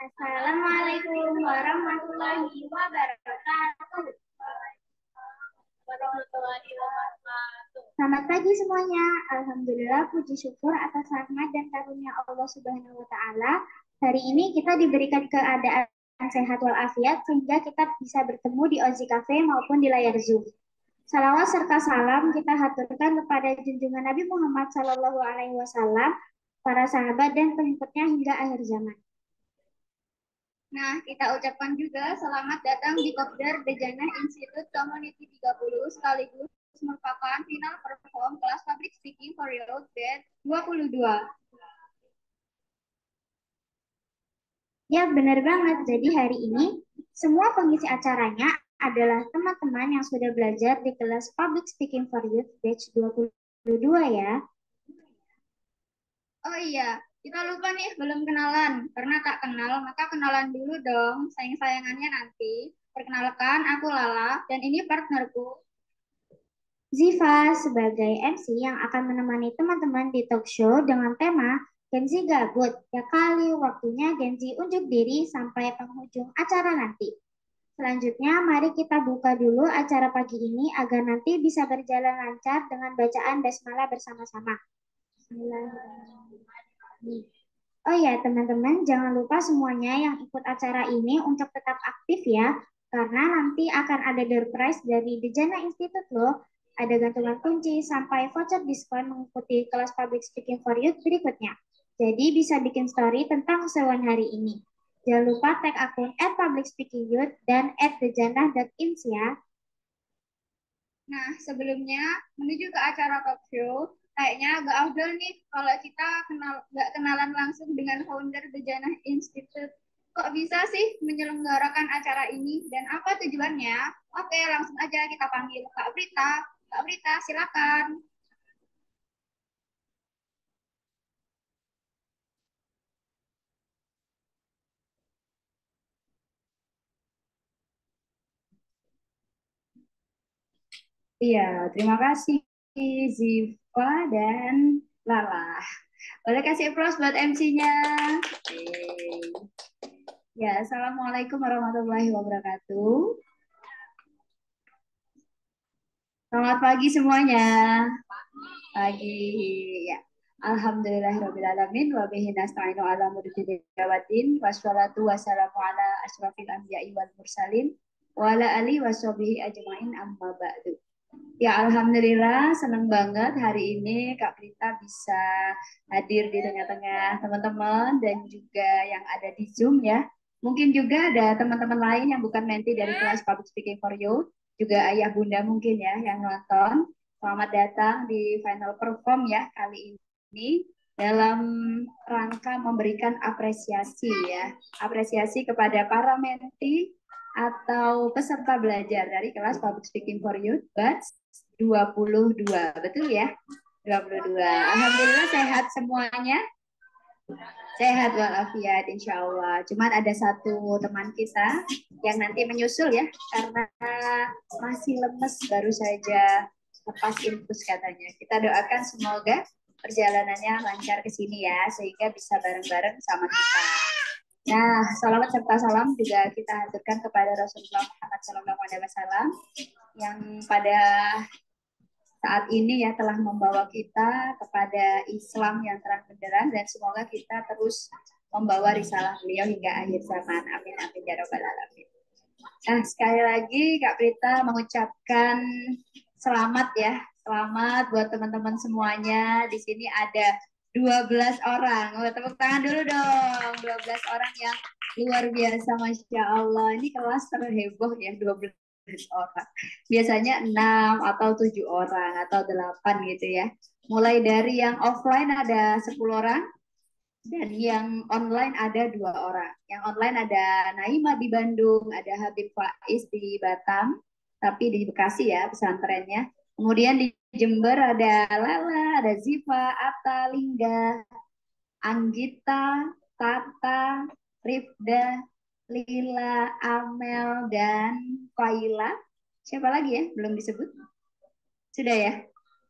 Assalamualaikum warahmatullahi wabarakatuh. Selamat pagi semuanya. Alhamdulillah puji syukur atas rahmat dan karunia Allah Subhanahu wa taala. Hari ini kita diberikan keadaan sehat walafiat sehingga kita bisa bertemu di Ozi Cafe maupun di layar Zoom. Salawat serta salam kita haturkan kepada junjungan Nabi Muhammad Sallallahu Alaihi Wasallam, para sahabat dan pengikutnya hingga akhir zaman. Nah, kita ucapkan juga selamat datang di Kopdar Dejana Institute Community 30 sekaligus merupakan final perform kelas Public Speaking for Youth Batch 22. Ya, benar banget. Jadi hari ini semua pengisi acaranya adalah teman-teman yang sudah belajar di kelas Public Speaking for Youth Batch 22 ya. Oh iya, kita lupa nih belum kenalan. Karena tak kenal, maka kenalan dulu dong. Sayang-sayangannya nanti. Perkenalkan, aku Lala, dan ini partnerku. Ziva sebagai MC yang akan menemani teman-teman di talk show dengan tema Gen Z Gabut. Ya kali waktunya Gen Z unjuk diri sampai penghujung acara nanti. Selanjutnya, mari kita buka dulu acara pagi ini agar nanti bisa berjalan lancar dengan bacaan basmalah bersama-sama. Bismillahirrahmanirrahim. Oh ya, teman-teman, jangan lupa semuanya yang ikut acara ini untuk tetap aktif ya, karena nanti akan ada door prize dari Dejana Institute loh. Ada gantungan kunci sampai voucher diskon mengikuti kelas Public Speaking for Youth berikutnya. Jadi bisa bikin story tentang keseruan hari ini. Jangan lupa tag akun @publicspeakingyouth dan @dejana.ins ya. Nah, sebelumnya menuju ke acara talk show, kayaknya agak afdol nih kalau kita nggak kenalan langsung dengan founder Bejana Institute. Kok bisa sih menyelenggarakan acara ini dan apa tujuannya? Oke, langsung aja kita panggil Kak Brita. Kak Brita, silakan. Iya, terima kasih Ziva dan Lala. Boleh kasih applause buat MC-nya. Ya, Assalamualaikum warahmatullahi wabarakatuh. Selamat pagi semuanya. Pagi. Ya. Alhamdulillahirrahmanirrahim wa bihi nasta'inu ala mudhidin wassalatu wassalamu ala asrafil anbiya'i wal mursalin wa ala alihi washabihi ajma'in amma ba'du. Ya, Alhamdulillah, senang banget hari ini Kak Prita bisa hadir di tengah-tengah teman-teman dan juga yang ada di Zoom ya. Mungkin juga ada teman-teman lain yang bukan menti dari kelas Public Speaking for You, juga ayah bunda mungkin ya yang nonton. Selamat datang di final perform ya kali ini dalam rangka memberikan apresiasi ya. Apresiasi kepada para menti atau peserta belajar dari kelas Public Speaking for Youth Batch 22. Betul ya? 22. Alhamdulillah sehat semuanya. Sehat walafiat insya Allah. Cuman ada satu teman kita yang nanti menyusul ya karena masih lemes baru saja lepas infus katanya. Kita doakan semoga perjalanannya lancar ke sini ya sehingga bisa bareng-bareng sama kita. Nah, salawat serta salam juga kita haturkan kepada Rasulullah Muhammad SAW yang pada saat ini ya telah membawa kita kepada Islam yang terang benderang dan semoga kita terus membawa risalah beliau hingga akhir zaman. Amin amin ya robbal alamin. Nah, sekali lagi Kak Prita mengucapkan selamat ya. Selamat buat teman-teman semuanya. Di sini ada 12 orang. Oh, tepuk tangan dulu dong. 12 orang yang luar biasa, Masya Allah. Ini kelas terheboh ya, 12 orang. Biasanya 6 atau 7 orang atau 8 gitu ya. Mulai dari yang offline ada 10 orang dan yang online ada 2 orang. Yang online ada Naima di Bandung, ada Habib Faiz di Batam, tapi di Bekasi ya pesantrennya. Kemudian di Jember ada Lala, ada Ziva, Atta, Lingga, Anggita, Tata, Rifda, Lila, Amel, dan Faila. Siapa lagi ya? Belum disebut? Sudah ya?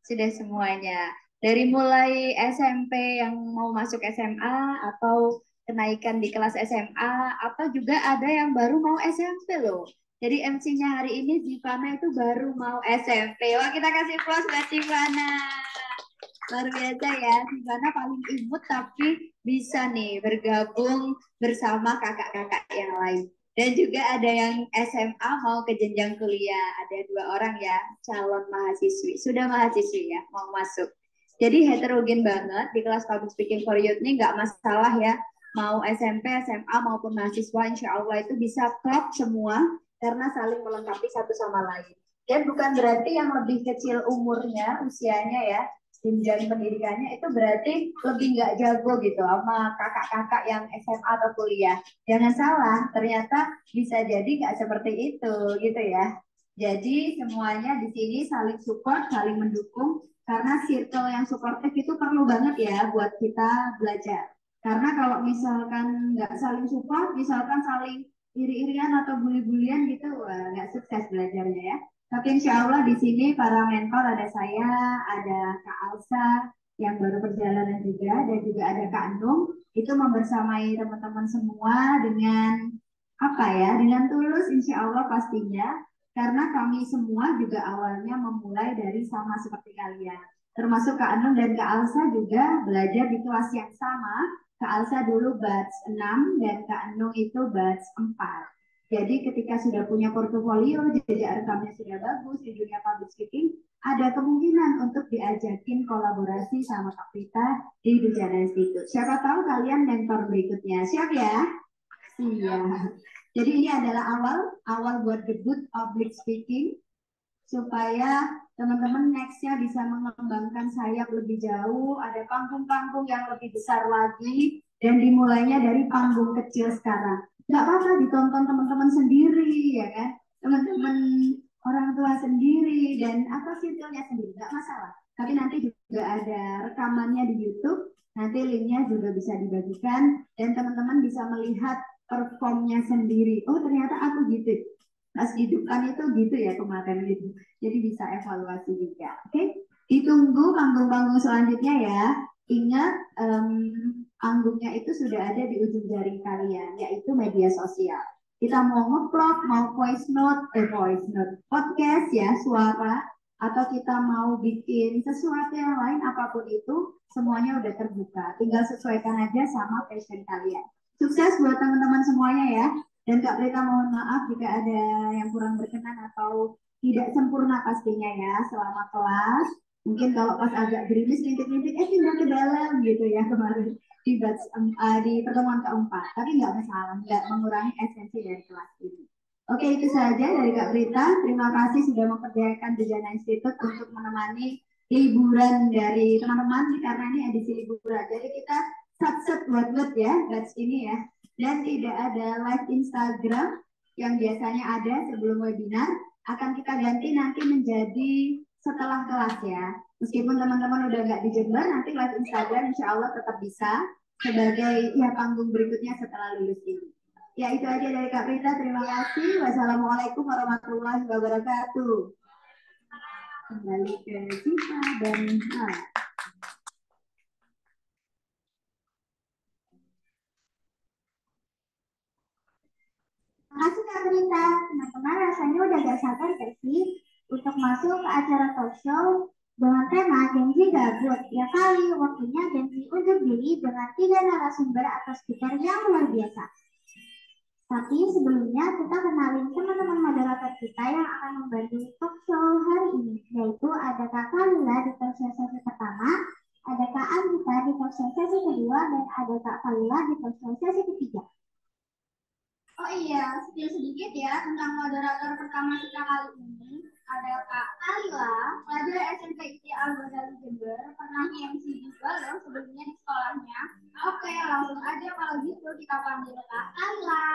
Sudah semuanya. Dari mulai SMP yang mau masuk SMA atau kenaikan di kelas SMA atau juga ada yang baru mau SMP loh. Jadi MC-nya hari ini Zivana itu baru mau SMP. Wah, kita kasih plus buat Zivana. Luar biasa ya, Zivana paling imut tapi bisa nih bergabung bersama kakak-kakak yang lain. Dan juga ada yang SMA mau ke jenjang kuliah, ada 2 orang ya calon mahasiswi, sudah mahasiswi ya mau masuk. Jadi heterogen banget di kelas Public Speaking for Youth ini nggak masalah ya, mau SMP, SMA maupun mahasiswa, insya Allah itu bisa klop semua karena saling melengkapi satu sama lain. Dan bukan berarti yang lebih kecil umurnya, usianya ya, jenjang pendidikannya itu berarti lebih nggak jago gitu sama kakak-kakak yang SMA atau kuliah. Jangan salah, ternyata bisa jadi nggak seperti itu gitu ya. Jadi semuanya di sini saling support, saling mendukung karena circle yang supportive itu perlu banget ya buat kita belajar. Karena kalau misalkan nggak saling support, misalkan saling iri-irian atau bully-bulian gitu, nggak sukses belajarnya ya. Tapi insya Allah di sini para mentor ada saya, ada Kak Alsa yang baru perjalanan juga, dan juga ada Kak Nung. Itu membersamai teman-teman semua dengan apa ya, dengan tulus insya Allah pastinya. Karena kami semua juga awalnya memulai dari sama seperti kalian. Termasuk Kak Nung dan Kak Alsa juga belajar di kelas yang sama. Kak Alsa dulu batch 6 dan Kak Nung itu batch 4. Jadi ketika sudah punya portofolio, jejak rekamnya sudah bagus di dunia public speaking, ada kemungkinan untuk diajakin kolaborasi sama Kak Prita di Bejana Institute. Siapa tahu kalian mentor berikutnya. Siap ya? Siap. Jadi ini adalah awal buat debut public speaking supaya teman-teman nextnya bisa mengembangkan sayap lebih jauh, ada panggung-panggung yang lebih besar lagi, dan dimulainya dari panggung kecil sekarang. Nggak apa-apa ditonton teman-teman sendiri, ya kan? Teman-teman orang tua sendiri, dan apa circle-nya sendiri, nggak masalah. Tapi nanti juga ada rekamannya di YouTube, nanti linknya juga bisa dibagikan, dan teman-teman bisa melihat performnya sendiri. Oh ternyata aku gitu pas di depan itu gitu ya kemarin gitu. Jadi bisa evaluasi juga. Oke, ditunggu panggung-panggung selanjutnya ya. Ingat panggungnya itu sudah ada di ujung jari kalian, yaitu media sosial. Kita mau nge-vlog, mau voice note, podcast ya, suara, atau kita mau bikin sesuatu yang lain, apapun itu, semuanya udah terbuka. Tinggal sesuaikan aja sama passion kalian. Sukses buat teman-teman semuanya ya. Dan Kak Prita mohon maaf jika ada yang kurang berkenan atau tidak sempurna pastinya ya selama kelas. Mungkin kalau pas agak gerimis ngintip-ngintip, pindah ke dalam gitu ya kemarin di pertemuan keempat. Tapi nggak masalah, nggak mengurangi esensi dari kelas ini. Oke, itu saja dari Kak Prita. Terima kasih sudah mempercayakan Bejana Institute untuk menemani liburan dari teman-teman karena ini edisi liburan. Jadi kita sat-sat buat ya, batch ini ya. Dan tidak ada live Instagram yang biasanya ada sebelum webinar, akan kita ganti nanti menjadi setelah kelas ya. Meskipun teman-teman udah nggak di Jember, nanti live Instagram insya Allah tetap bisa sebagai ya panggung berikutnya setelah lulus ini. Ya itu aja dari Kak Prita, terima kasih. Wassalamualaikum warahmatullahi wabarakatuh. Kembali ke Cita dan Makasih Kak Rita. Teman-teman rasanya udah gak sabar gak sih untuk masuk ke acara talk show dengan tema janji gabut. Ya kali waktunya janji unjuk diri dengan 3 narasumber atau speaker yang luar biasa. Tapi sebelumnya kita kenalin teman-teman moderator kita yang akan membantu talk show hari ini. Yaitu ada Kak Lila di talk show sesi pertama Ada Kak Anita di poster sesi kedua dan ada Kak Kalila di poster sesi ketiga. Oh iya, spill sedikit ya tentang moderator pertama kita kali ini. Ada Kak Kalila, pelajar SMP ITI Al-Ghazali Jember, pernah MC juga loh sebelumnya di sekolahnya. Oke, langsung aja kalau gitu kita panggil Kak Kalila.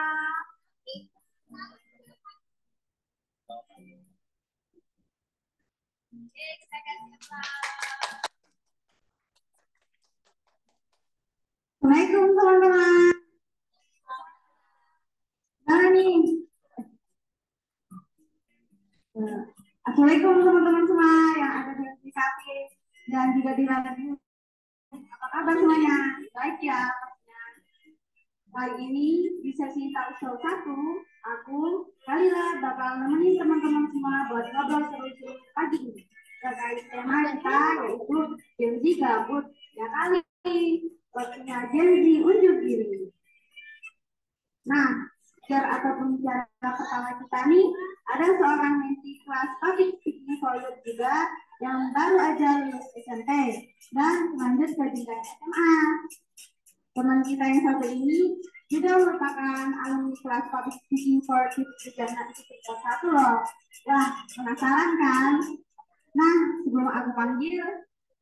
Assalamualaikum teman-teman. Mana nih? Assalamualaikum teman-teman semua yang ada di kafe dan juga di radio. Apa kabar semuanya? Baik ya. Kali ini di sesi talk show 1, aku Kalila bakal nemenin teman-teman semua buat ngobrol seru-seru pagi ini terkait tema kita yaitu Gen Z gabut ya kali. Waktunya Gen Z unjuk diri. Nah, share atau pembicara pertama kita nih ada seorang menti kelas public speaking volunteer juga yang baru aja lulus SMP dan lanjut ke jenjang SMA. Teman kita yang satu ini juga merupakan alumni kelas public speaking volunteer di Jana Institut 1 loh. Wah, penasaran kan? Nah, sebelum aku panggil,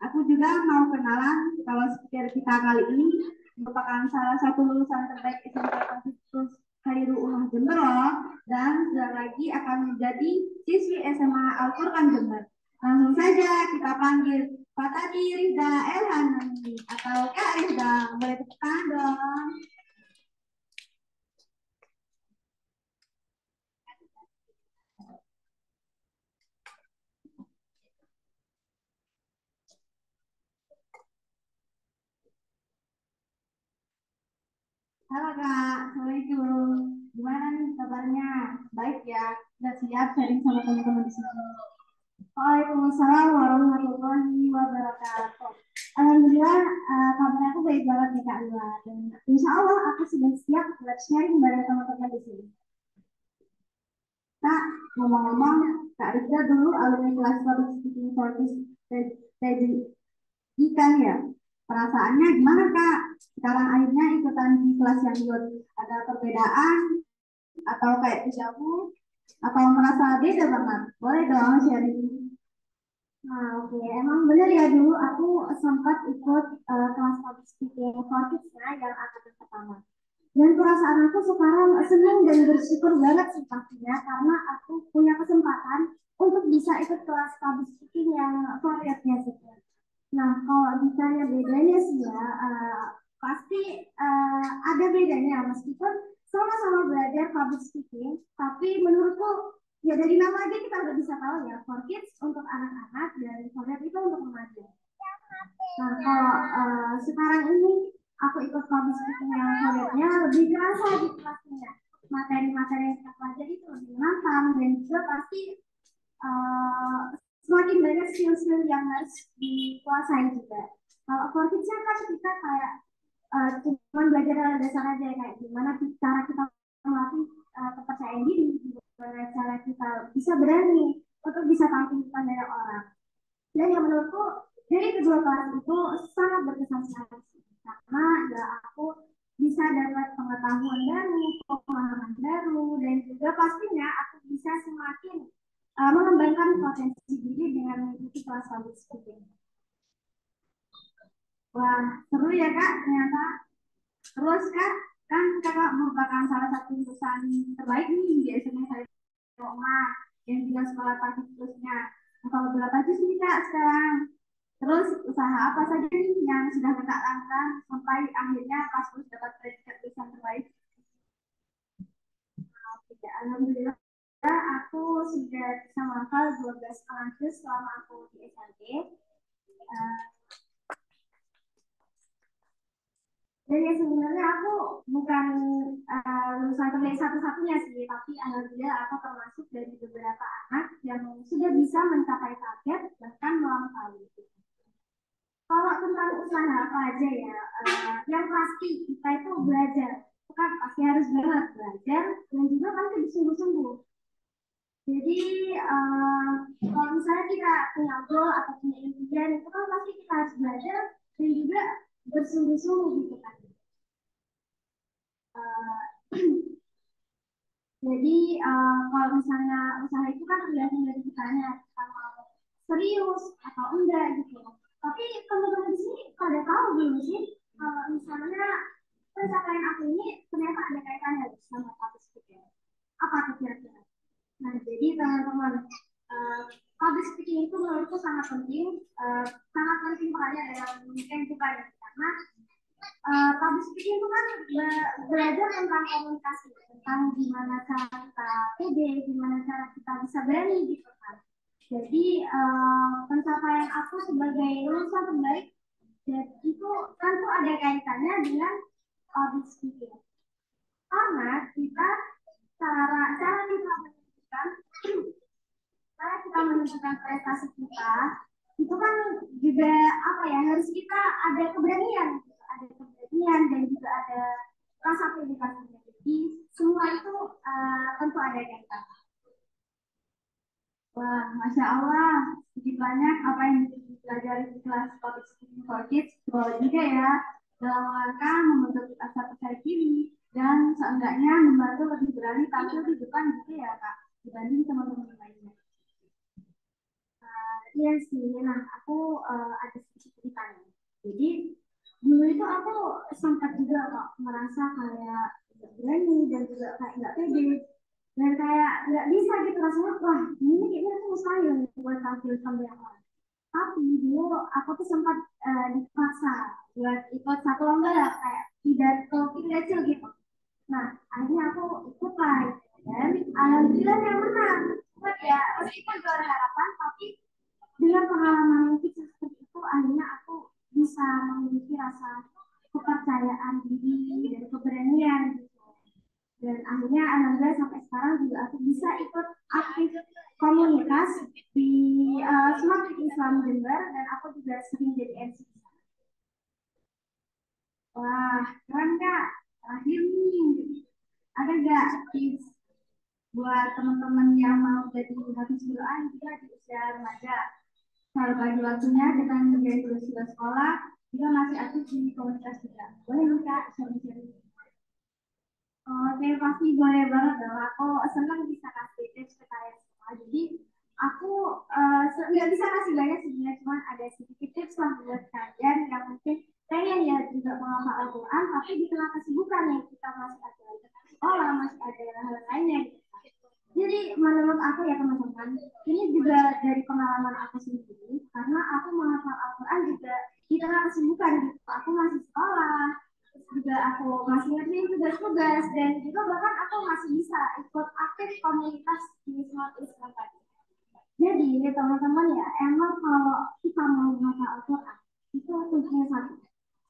aku juga mau kenalan kalau speaker kita kali ini merupakan salah satu lulusan terbaik SMP Konstitusi Khairul Umah Jember loh, dan sebentar lagi akan menjadi siswi SMA Al-Qur'an Jember. Langsung saja kita panggil Pak Tati Rizda Elhanani atau Kak Rizda, boleh tepuk tangan dong. Halo Kak, Assalamualaikum. Gimana nih kabarnya? Baik ya, sudah siap sharing sama teman-teman di sini. Waalaikumsalam warahmatullahi wabarakatuh. Alhamdulillah, kabar aku baik banget nih Kak Lila. Dan insya Allah aku sudah siap buat sharing bareng teman-teman di sini. Kak, ngomong-ngomong, Kak Rizka dulu alumni kelas public speaking fortis TDI kan ya? Perasaannya gimana Kak? Sekarang akhirnya ikutan di kelas yang buat ada perbedaan atau kayak dejavu atau merasa beda banget? Boleh dong sharing. Nah, oke. Emang bener ya dulu aku sempat ikut kelas public speaking fortisnya yang angkatan pertama. Dan perasaan aku sekarang senang dan bersyukur banget sih pastinya karena aku punya kesempatan untuk bisa ikut kelas public speaking yang variatnya sih. Nah, kalau ditanya bedanya sih ya, pasti ada bedanya meskipun sama-sama belajar public speaking, tapi menurutku ya dari nama aja kita udah bisa tahu ya, for kids untuk anak-anak dan for that itu untuk remaja. Nah, kalau sekarang ini aku ikut public speaking yang variatnya lebih kerasa di kelasnya. Materi-materi yang kita pelajari itu lebih matang dan juga pasti uh, semakin banyak skill-skill yang harus dikuasai juga. Kalau for kids-nya kan kita kayak cuma belajar hal dasar aja kayak gimana cara kita melatih kepercayaan diri, gimana cara kita bisa berani untuk bisa tampil di depan banyak orang. Dan yang menurutku dari kedua kelas itu sangat berkesan sekali karena ya aku bisa dapat pengetahuan baru, pengalaman baru, dan juga pastinya aku bisa semakin mengembangkan potensi diri dengan mengikuti kelas public speaking. Wah, seru ya Kak, ternyata. Terus Kak, kan Kakak merupakan salah satu lulusan terbaik nih di SMA saya Roma dan juga sekolah pagi terusnya. Nah, kalau berapa juz nih Kak sekarang? Terus usaha apa saja nih yang sudah Kakak lakukan sampai akhirnya pas lulus dapat predikat lulusan terbaik? Nah, alhamdulillah aku sudah bisa menghafal 12 juz selama aku di SMP. Dan ya sebenarnya aku bukan lulusan terbaik satu-satunya sih, tapi alhamdulillah aku termasuk dari beberapa anak yang sudah bisa mencapai target bahkan melampaui. Kalau tentang usaha apa aja ya, yang pasti kita itu belajar, kan pasti harus banget belajar dan juga pasti bersungguh-sungguh. Jadi kalau misalnya kita punya goal atau punya impian itu kan pasti kita harus belajar dan juga bersungguh-sungguh gitu kan. Uh, Jadi kalau misalnya usaha itu kan tergantung dari kitanya, kita mau serius atau enggak gitu. Tapi teman-teman di sini pada tahu belum sih kalau misalnya pencapaian aku ini ternyata ada kaitannya sama public speaking. Apa tuh kira-kira? Nah, jadi teman-teman, uh, public speaking itu menurutku sangat penting perannya dalam kehidupan karena public speaking itu kan belajar tentang komunikasi, tentang gimana cara kita pede, gimana cara kita bisa berani gitu kan. Jadi pencapaian aku sebagai lulusan terbaik dan itu tentu ada kaitannya dengan public speaking. Karena kita cara kita menentukan cara kita menentukan prestasi kita itu kan juga apa ya harus kita ada keberanian gitu. Ada keberanian dan juga ada rasa dedikasinya. Jadi semua itu tentu ada kaitan. Wah, Masya Allah, sedikit banyak apa yang dipelajari di kelas Public Speaking for Kids. Boleh juga ya, dalam rangka membentuk rasa percaya diri dan seenggaknya membantu lebih berani tampil di depan gitu ya Kak, dibanding teman-teman lainnya. Iya sih, nah aku ada sedikit ceritanya. Jadi dulu itu aku sempat juga kok merasa kayak nggak berani dan juga kayak nggak pede dan kayak nggak bisa gitu rasanya wah ini kayaknya aku mustahil nih buat tampil sama yang lain. Tapi dulu aku tuh sempat dipaksa buat ikut satu lomba lah kayak pidato kecil gitu. Nah akhirnya aku ikutan dan alhamdulillah yang menang. Cuma ya meskipun juara harapan tapi dengan pengalaman yang kecil seperti itu akhirnya aku bisa memiliki rasa kepercayaan diri dan keberanian gitu. Dan akhirnya alhamdulillah sampai sekarang juga aku bisa ikut aktif komunitas di Smart Islam Jember dan aku juga sering jadi MC. Wah, keren Kak. Terakhir nih, ada nggak tips buat teman-teman yang mau jadi hafiz Quran juga di usia remaja? Kalau bagi waktunya dengan menjadi tugas sekolah, juga masih aktif di komunitas juga. Boleh nih Kak, sharing-sharing. Oke, pasti boleh banget dong. Aku senang bisa kasih tips ke kalian semua. Jadi aku nggak bisa kasih banyak sebenarnya, cuma ada sedikit tips lah buat kalian yang mungkin pengen ya juga menghafal Al-Quran, tapi di tengah kesibukan yang kita masih ada sekolah, masih ada hal lainnya. Gitu. Jadi menurut aku ya teman-teman, ini juga dari pengalaman aku sendiri, karena aku menghafal Al-Quran juga di tengah kesibukan gitu. Aku masih sekolah, juga aku masih ngerjain tugas-tugas dan juga bahkan aku masih bisa ikut aktif komunitas di Smart Islam tadi. Jadi teman-teman ya emang kalau kita mau menghafal Al-Quran itu kuncinya satu.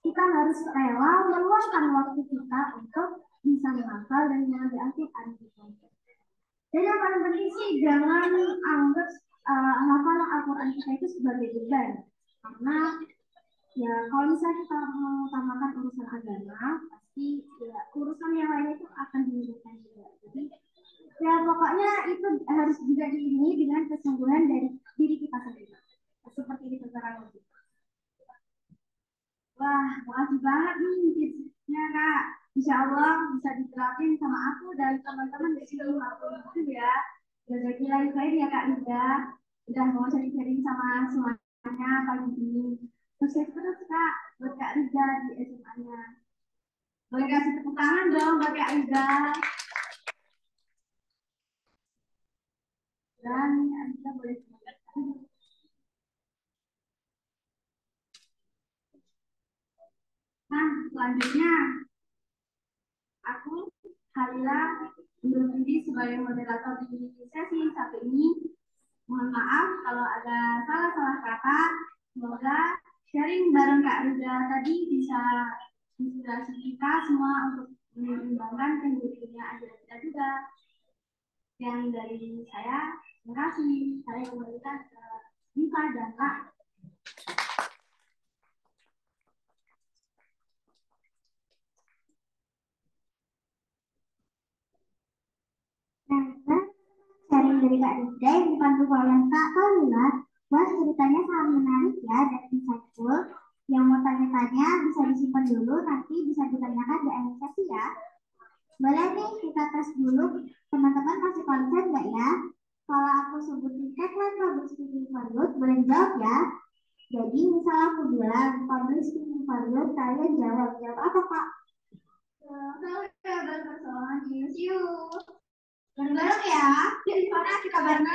Kita harus rela meluangkan waktu kita untuk bisa menghafal dan mengambil Al-Quran gitu. Dan yang paling penting sih jangan anggap hafalan Al-Quran kita itu sebagai beban. Karena ya kalau misalnya kita mengutamakan urusan agama, pasti ya urusan yang lain itu akan dimudahkan juga. Jadi ya pokoknya itu harus juga diiringi dengan kesungguhan dari diri kita sendiri. Seperti itu sekarang. Wah, makasih banget nih tipsnya Kak. Insya Allah bisa diterapin sama aku dan teman-teman di sini aku itu ya. Jazakallah khair ya Kak Ida. Udah mau sharing-sharing sama semuanya pagi ini. Sukses terus Kak buat Kak Rida di SMA-nya. Boleh kasih tepuk tangan dong buat Kak Rida. Dan Kak Rida boleh nah, selanjutnya aku Halila undur diri sebagai moderator di sesi satu ini. Mohon maaf kalau ada salah-salah kata. Semoga sharing bareng Kak Rida tadi bisa inspirasi kita semua untuk mengembangkan kehidupannya aja kita juga. Yang dari saya, terima kasih. Saya kembalikan ke Diva dan Kak. Nah, sharing dari Kak Rizda yang dipandu oleh Kak Paulina. Wah, ceritanya sangat menarik ya dan insightful. Yang mau tanya-tanya bisa disimpan dulu, nanti bisa ditanyakan di akhir sesi ya. Boleh nih kita tes dulu, teman-teman masih konsen nggak ya? Kalau aku sebutin tagline public speaking for youth, boleh jawab ya. Jadi misal aku bilang public speaking for youth, kalian jawab apa Kak? Kalau ya berpersoalan, yes you. Bareng-bareng ya. Jadi mana kita bareng?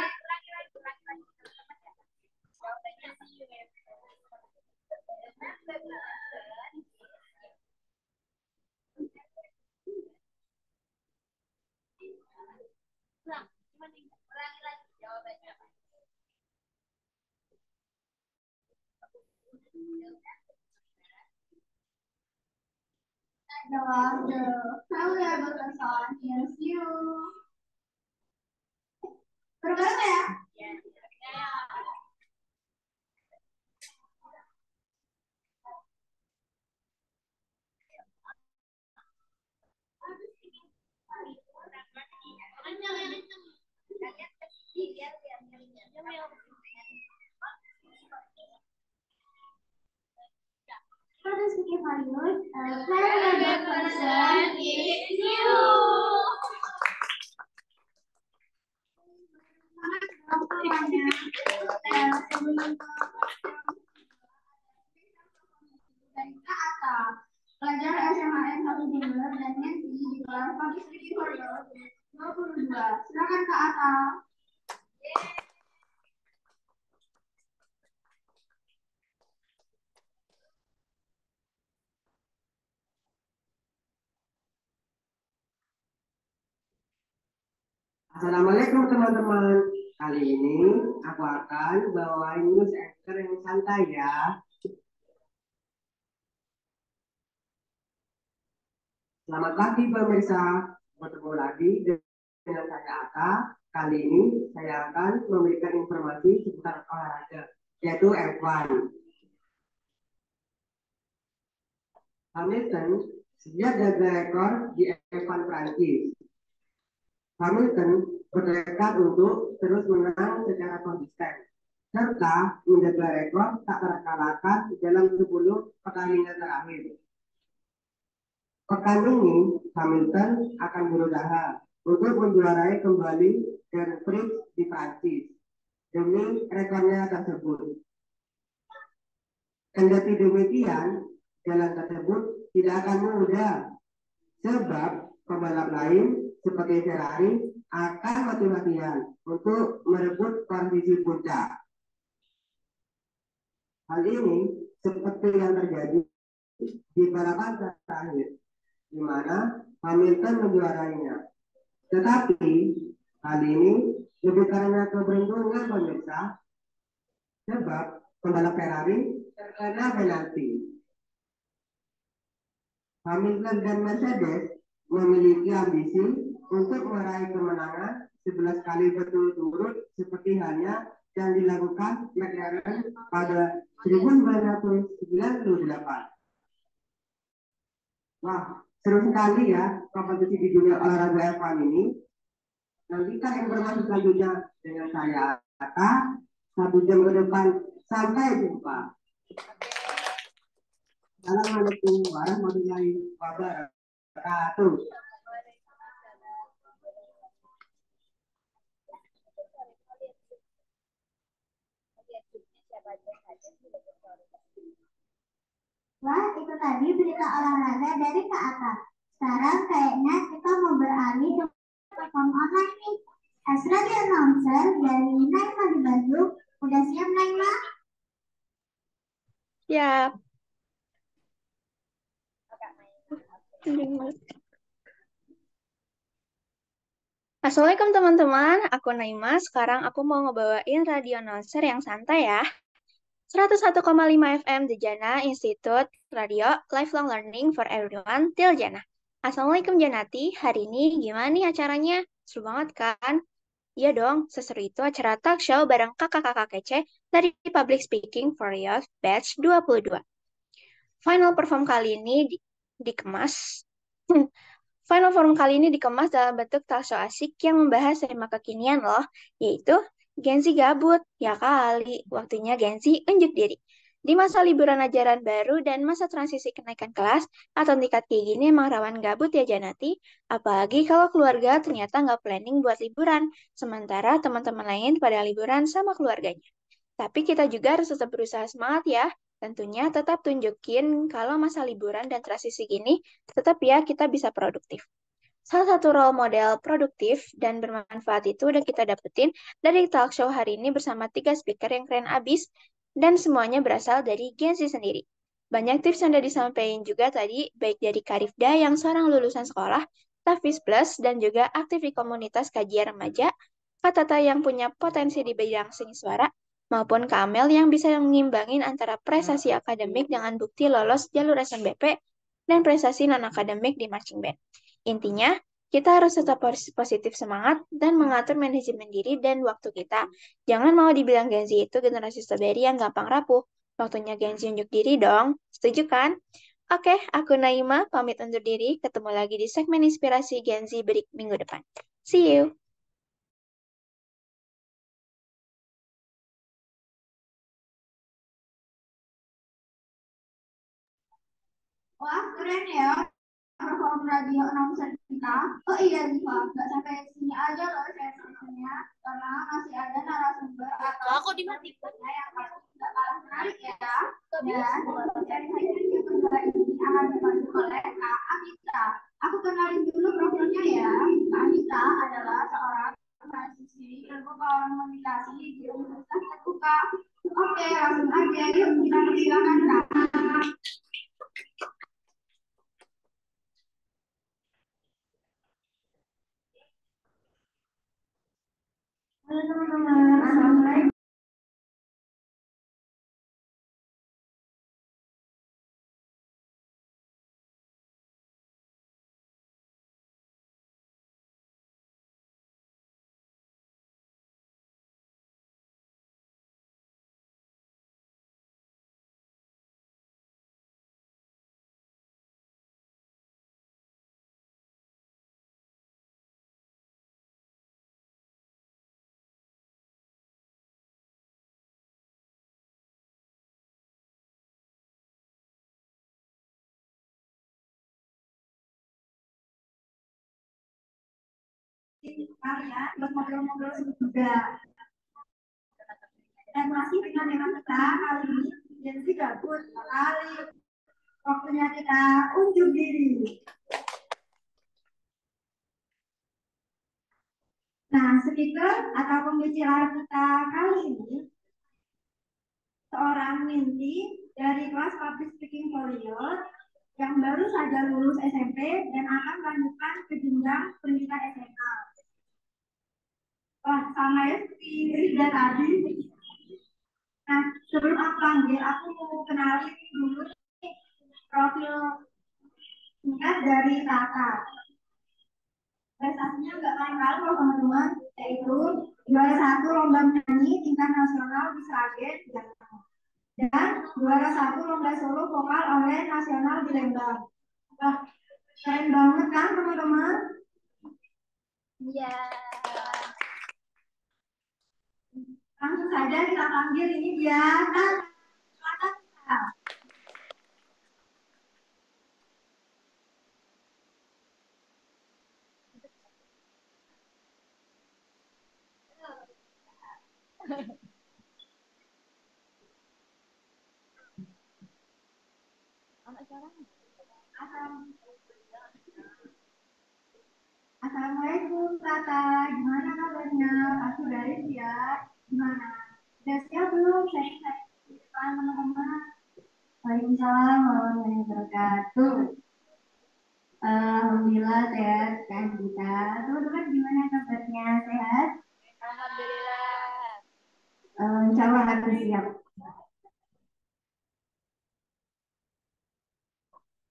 Jawab dong. Kalau ya berpersoalan, yes you. Bareng-bareng ya. Public speaking for youth, plan person is you. Dari Kak pelajar SMAN 1 Jember dan Nanti di kelas Public Speaking for Youth 22. Silakan Kak Atta. Assalamualaikum teman-teman. Kali ini aku akan bawain news anchor yang santai ya. Selamat pagi pemirsa. Bertemu lagi dengan saya Ata. Kali ini saya akan memberikan informasi seputar olahraga, yaitu F1. Hamilton siap jaga rekor di F1 Prancis. Hamilton bertekad untuk terus menang secara konsisten serta menjaga rekor tak terkalahkan dalam 10 pertandingan terakhir. Pekan ini Hamilton akan berusaha untuk menjuarai kembali Grand Prix di Prancis demi rekornya tersebut. Kendati demikian, jalan tersebut tidak akan mudah sebab pembalap lain seperti Ferrari akan mati-matian untuk merebut posisi puncak. Hal ini seperti yang terjadi di balapan terakhir, di mana Hamilton menjuarainya. Tetapi hal ini lebih karena keberuntungan pemirsa, sebab pembalap Ferrari terkena penalti. Hamilton dan Mercedes memiliki ambisi untuk meraih kemenangan 11 kali berturut-turut seperti halnya yang dilakukan McLaren pada 1998. Wah, seru sekali ya kompetisi di dunia olahraga F1 ini. Nantikan informasi selanjutnya dengan saya Ata 1 jam ke depan. Sampai jumpa. Assalamualaikum warahmatullahi wabarakatuh. Wah, itu tadi berita olahraga dari Kak Atta. Sekarang kayaknya kita mau beralih ke platform online nih. As radio announcer dari Naima di Bandung, udah siap Naima? Siap. Assalamualaikum teman-teman, aku Naima. Sekarang aku mau ngebawain radio announcer yang santai ya. 101,5 FM Dejana Institute Radio Lifelong Learning for Everyone Tiljana. Assalamualaikum Janati, hari ini gimana nih acaranya? Seru banget kan? Iya dong, seseru itu acara talk show bareng kakak-kakak kece dari Public Speaking for Youth Batch 22. Final perform kali ini dikemas Final Form kali ini dikemas dalam bentuk talk show asik yang membahas tema kekinian loh, yaitu Gen Z gabut. Ya kali, waktunya Gen Z unjuk diri. Di masa liburan ajaran baru dan masa transisi kenaikan kelas, atau tingkat kayak gini emang rawan gabut ya Janati. Apalagi kalau keluarga ternyata nggak planning buat liburan, sementara teman-teman lain pada liburan sama keluarganya. Tapi kita juga harus tetap berusaha semangat ya. Tentunya tetap tunjukin kalau masa liburan dan transisi gini, tetap ya kita bisa produktif. Salah satu role model produktif dan bermanfaat itu udah kita dapetin dari talk show hari ini bersama 3 speaker yang keren abis dan semuanya berasal dari Gen Z sendiri. Banyak tips yang udah disampaikan juga tadi, baik dari Karifda yang seorang lulusan sekolah, Tafis Plus, dan juga aktif di komunitas kajian remaja, Kak Tata yang punya potensi di bidang seni suara, maupun Kak Amel yang bisa mengimbangin antara prestasi akademik dengan bukti lolos jalur SNBP dan prestasi non-akademik di marching band. Intinya, kita harus tetap positif semangat dan mengatur manajemen diri dan waktu kita. Jangan mau dibilang Gen Z itu generasi strawberry yang gampang rapuh. Waktunya Gen Z unjuk diri dong. Setuju kan? Oke, aku Naima, pamit undur diri. Ketemu lagi di segmen inspirasi Gen Z minggu depan. See you! Wah, keren ya. Perform radio announcer kita. Oh iya Ziva, nggak sampai sini aja loh sesinya, karena masih ada narasumber atau aku dimatikan yang nggak kalah menarik ya. Dan dari hadir yang kedua ini akan dibantu oleh Kak Anita. Aku kenalin dulu profilnya ya. Kak Anita adalah seorang mahasiswi ilmu komunikasi di Universitas Terbuka. Oke, langsung aja yuk kita persilakan Kak. Halo teman-teman, assalamualaikum. Ya, buat ngobrol-ngobrol juga. Dan masih dengan tema kita kali ini, Gen Z gabut kali. Waktunya kita unjuk diri. Nah, speaker atau pembicara kita kali ini seorang Minty dari kelas Public Speaking Warrior yang baru saja lulus SMP dan akan melanjutkan ke jenjang pendidikan SMA. Wah, sama ya seperti Rida tadi. Nah, sebelum aku panggil, aku mau kenalin dulu profil singkat dari kakak. Prestasinya nggak main-main loh teman-teman, yaitu juara 1 lomba menyanyi tingkat nasional di Sragen, Jakarta. Dan juara 1 lomba solo vokal oleh nasional di Lembang. Wah, keren banget kan teman-teman? Iya. Langsung saja kita panggil ini dia. Silakan. Assalamualaikum Tata, gimana kabarnya? Aku dari ya, gimana? Udah siap belum? Saya teman-teman. Waalaikumsalam warahmatullahi wabarakatuh. Alhamdulillah sehat kan kita. Teman-teman gimana kabarnya? Sehat? Alhamdulillah. Insya Allah harus siap.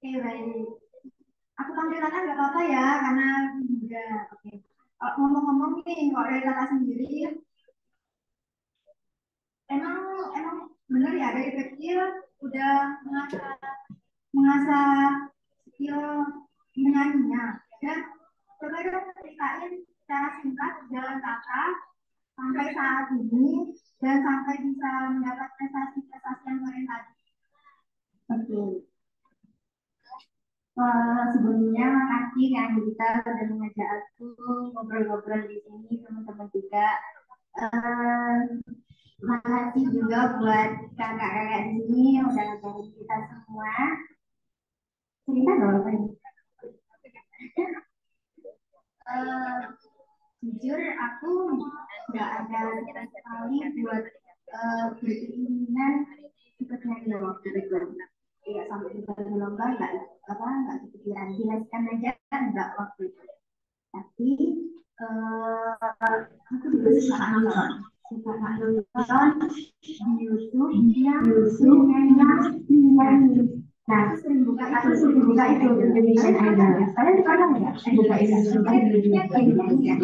Oke, baik. Aku panggil Tata nggak apa-apa ya, karena juga. Oke. Ngomong-ngomong nih, kalau dari Tata sendiri, emang bener ya dari kecil udah mengasah skill menyanyinya. Dan coba dong ceritain secara singkat jalan kakak sampai saat ini dan sampai bisa mendapat prestasi-prestasi yang keren tadi. Oke. Sebelumnya makasih Kak Anggita sudah mengajak aku ngobrol-ngobrol di sini, teman-teman juga. Makasih juga buat kakak-kakak di sini yang udah ngajarin kita semua. Cerita dong apa ini? Jujur aku nggak ada sama sekali buat berkeinginan ikut nyanyi waktu itu. Tidak sampai ikut lomba, nggak kepikiran. Dilaskan aja nggak waktu itu. Tapi aku juga suka nonton di YouTube yang nyanyi. Nah, aku sering buka itu Indonesian Idol. Kalian pernah nggak buka Indonesian Idol? Ya.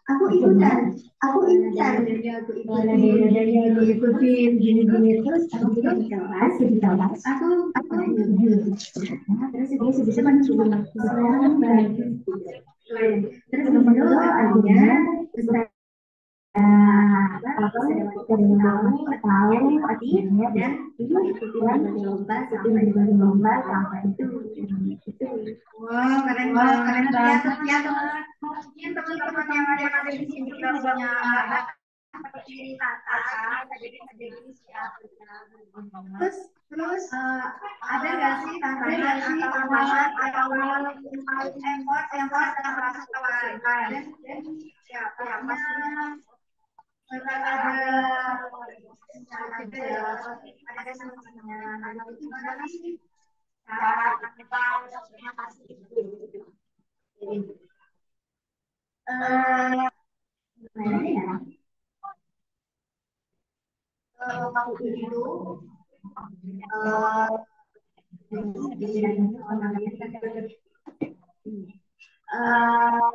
Aku ikutan. Jadi aku ikutin gini-gini terus aku juga di kelas. Aku terus itu teman cuma terus dulu akhirnya tahu artinya dan itu ikutin lomba sampai itu. Wah, keren banget ya teman. Mungkin teman-teman yang ada di sini juga punya anak seperti kakak, jadi siapa? Terus ada nggak sih tantangan atau effort yang merasa lakukan dan siapa ada semuanya. Nah, itu gimana sih cara kita gimana ya? Waktu itu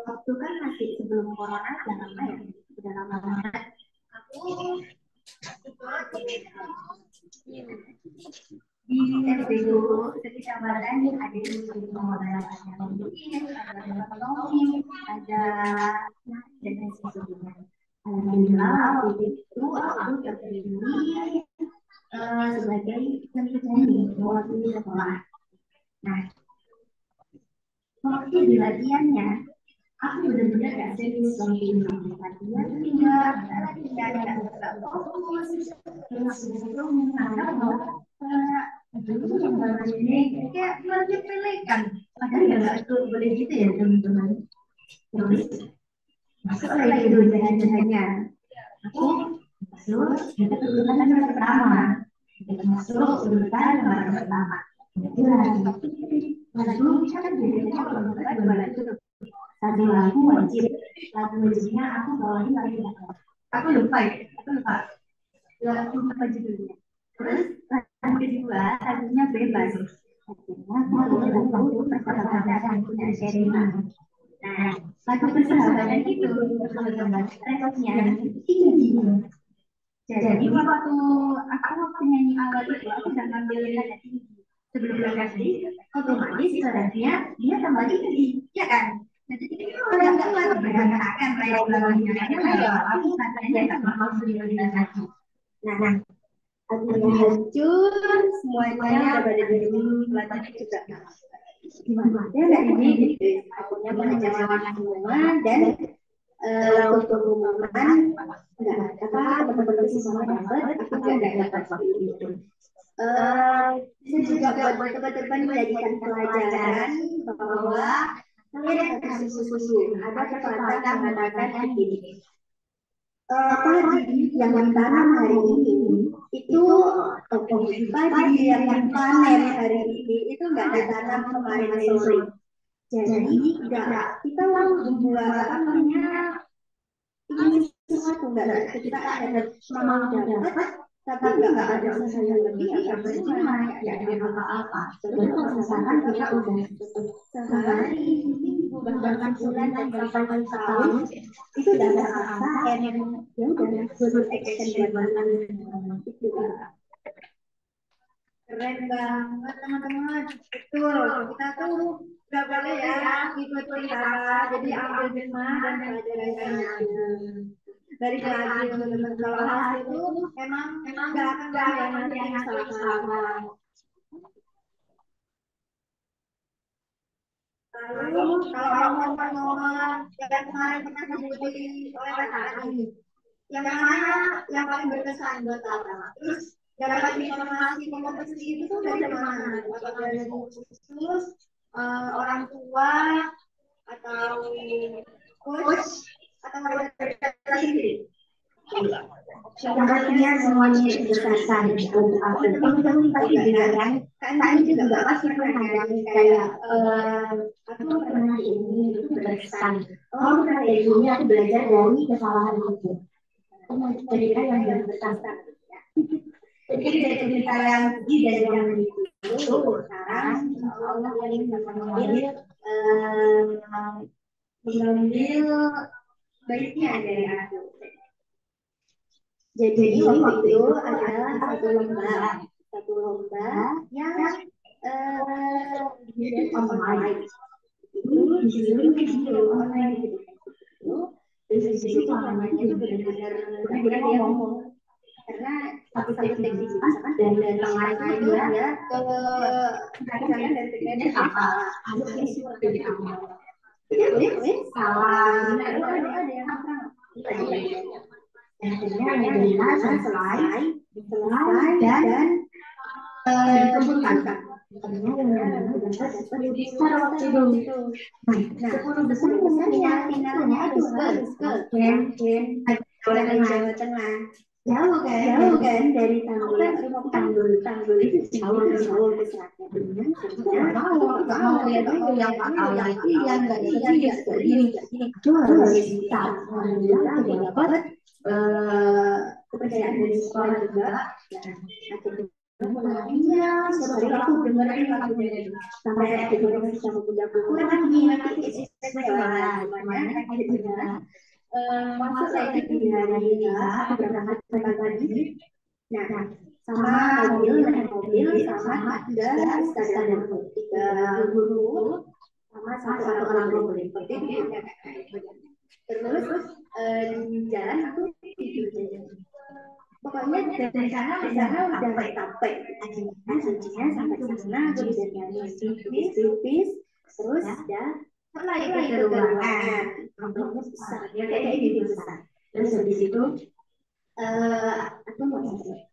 waktu kan masih sebelum corona udah lama banget. Aku di SD dulu kecamatan ada di pengolahan ada dan sebagainya. Alhamdulillah waktu itu aku terpilih sebagai penyanyi waktu di sekolah. Nah, waktu di latihannya aku benar-benar gak serius waktu itu. Latihan nggak fokus. Terus itu ini kayak pilih-pilihkan. Padahal nggak boleh gitu ya teman-teman. Terus masuk lagi ke jalan-jalannya. Aku masuk urutan yang pertama. Masuk urutan yang pertama. Itu lagu kan biasanya kalau bukan dua lagu. Satu lagu wajibnya aku bawain lagi. Aku lupa. Lagu apa judulnya? Terus lagu kedua lagunya bebas. Lagu persahabatan punya Sherina. Nah, lagu persahabatan itu teman-teman responnya tinggi. Jadi waktu aku nyanyi awal itu aku udah ngambil nada tinggi. Sebelum berganti, otomatis suaranya dia tambah tinggi, ya kan? Jadi kalau nggak kuat berantakan kayak lagunya, aku katanya nggak mau beli lagi. Nah, akhirnya hancur semuanya pada diri pelatih juga. Gimana ya ini gitu, akhirnya mengecewakan semua dan untuk pengumuman nggak teman-teman semua dapat, aku juga nggak dapat waktu itu. Saya juga buat teman-teman menjadikan pelajaran bahwa kalian harus sungguh-sungguh. Ada pepatah mengatakan gini, padi yang ditanam hari ini itu padi yang dipanen hari ini itu nggak ditanam kemarin sore. Jadi kita membuat ini sesuatu nggak kita ada mau dapat tapi nggak ada usaha yang lebih ya percuma nggak ada apa-apa. Terus kalau misalkan kita udah sehari bahkan bulan dan bahkan tahun itu udah ada asa energi ya udah berekspresi itu keren banget teman-teman. Betul, kita tuh nggak boleh ya ikut kita. Jadi ambil hikmah dan pelajarannya aja. Balik lagi teman-teman, kalau hasil itu emang nggak akan mengkhianati kesalahan. Lalu kalau momen-momen yang kemarin pernah diikuti oleh Pak yang mana yang paling berkesan buat Kakak? Terus dapat informasi kompetisi itu tuh dari mana? Apakah dari khusus orang tua atau coach atau dari kita sendiri? Yang pastinya semuanya itu berkesan untuk aku. Teman-teman pasti juga kan, kalian juga pasti pernah kan kayak aku pernah ini itu berkesan. Oh, aku pernah dari ini aku belajar dari kesalahan itu. Aku mau cerita yang berkesan. Jadi dari cerita yang sedih dan yang itu sekarang Allah yang mengambil baiknya dari aku. Jadi waktu itu adalah satu lomba yang online. Itu di video online itu, terus di situ namanya itu benar-benar dia ngomong karena satu teknis misalkan dan lain-lain dia ke kalian dan teknisnya salah, harusnya itu dari awal. Jadi salah, ada yang kurang. Akhirnya selesai dan dikumpulkan. Akhirnya yang dapat 10 besar waktu itu. Nah, 10 besar yang finalnya itu harus ke Jawa Tengah. Jauh kan dari Tanggul itu jauh ke selatan. Mau lihat dulu yang bakal lagi yang nggak jadi. Itu harus bisa. Alhamdulillah dapat kepercayaan dari sekolah juga. Akhirnya setiap hari aku dengerin lagunya sampai akhirnya bisa menggabung lagi nanti sekolah mana akhirnya masuk lagi di hari aku berangkat pagi. Nah, sama mobil sama tiga guru sama satu orang guru seperti itu. Terus di jalan aku tidur. Pokoknya dari sana udah capek. Akhirnya sampai sana aku didandanin tipis, terus ya mulai ke ruangan. Amplopnya besar, ya kayak gini besar. Terus habis itu aku mau masuk.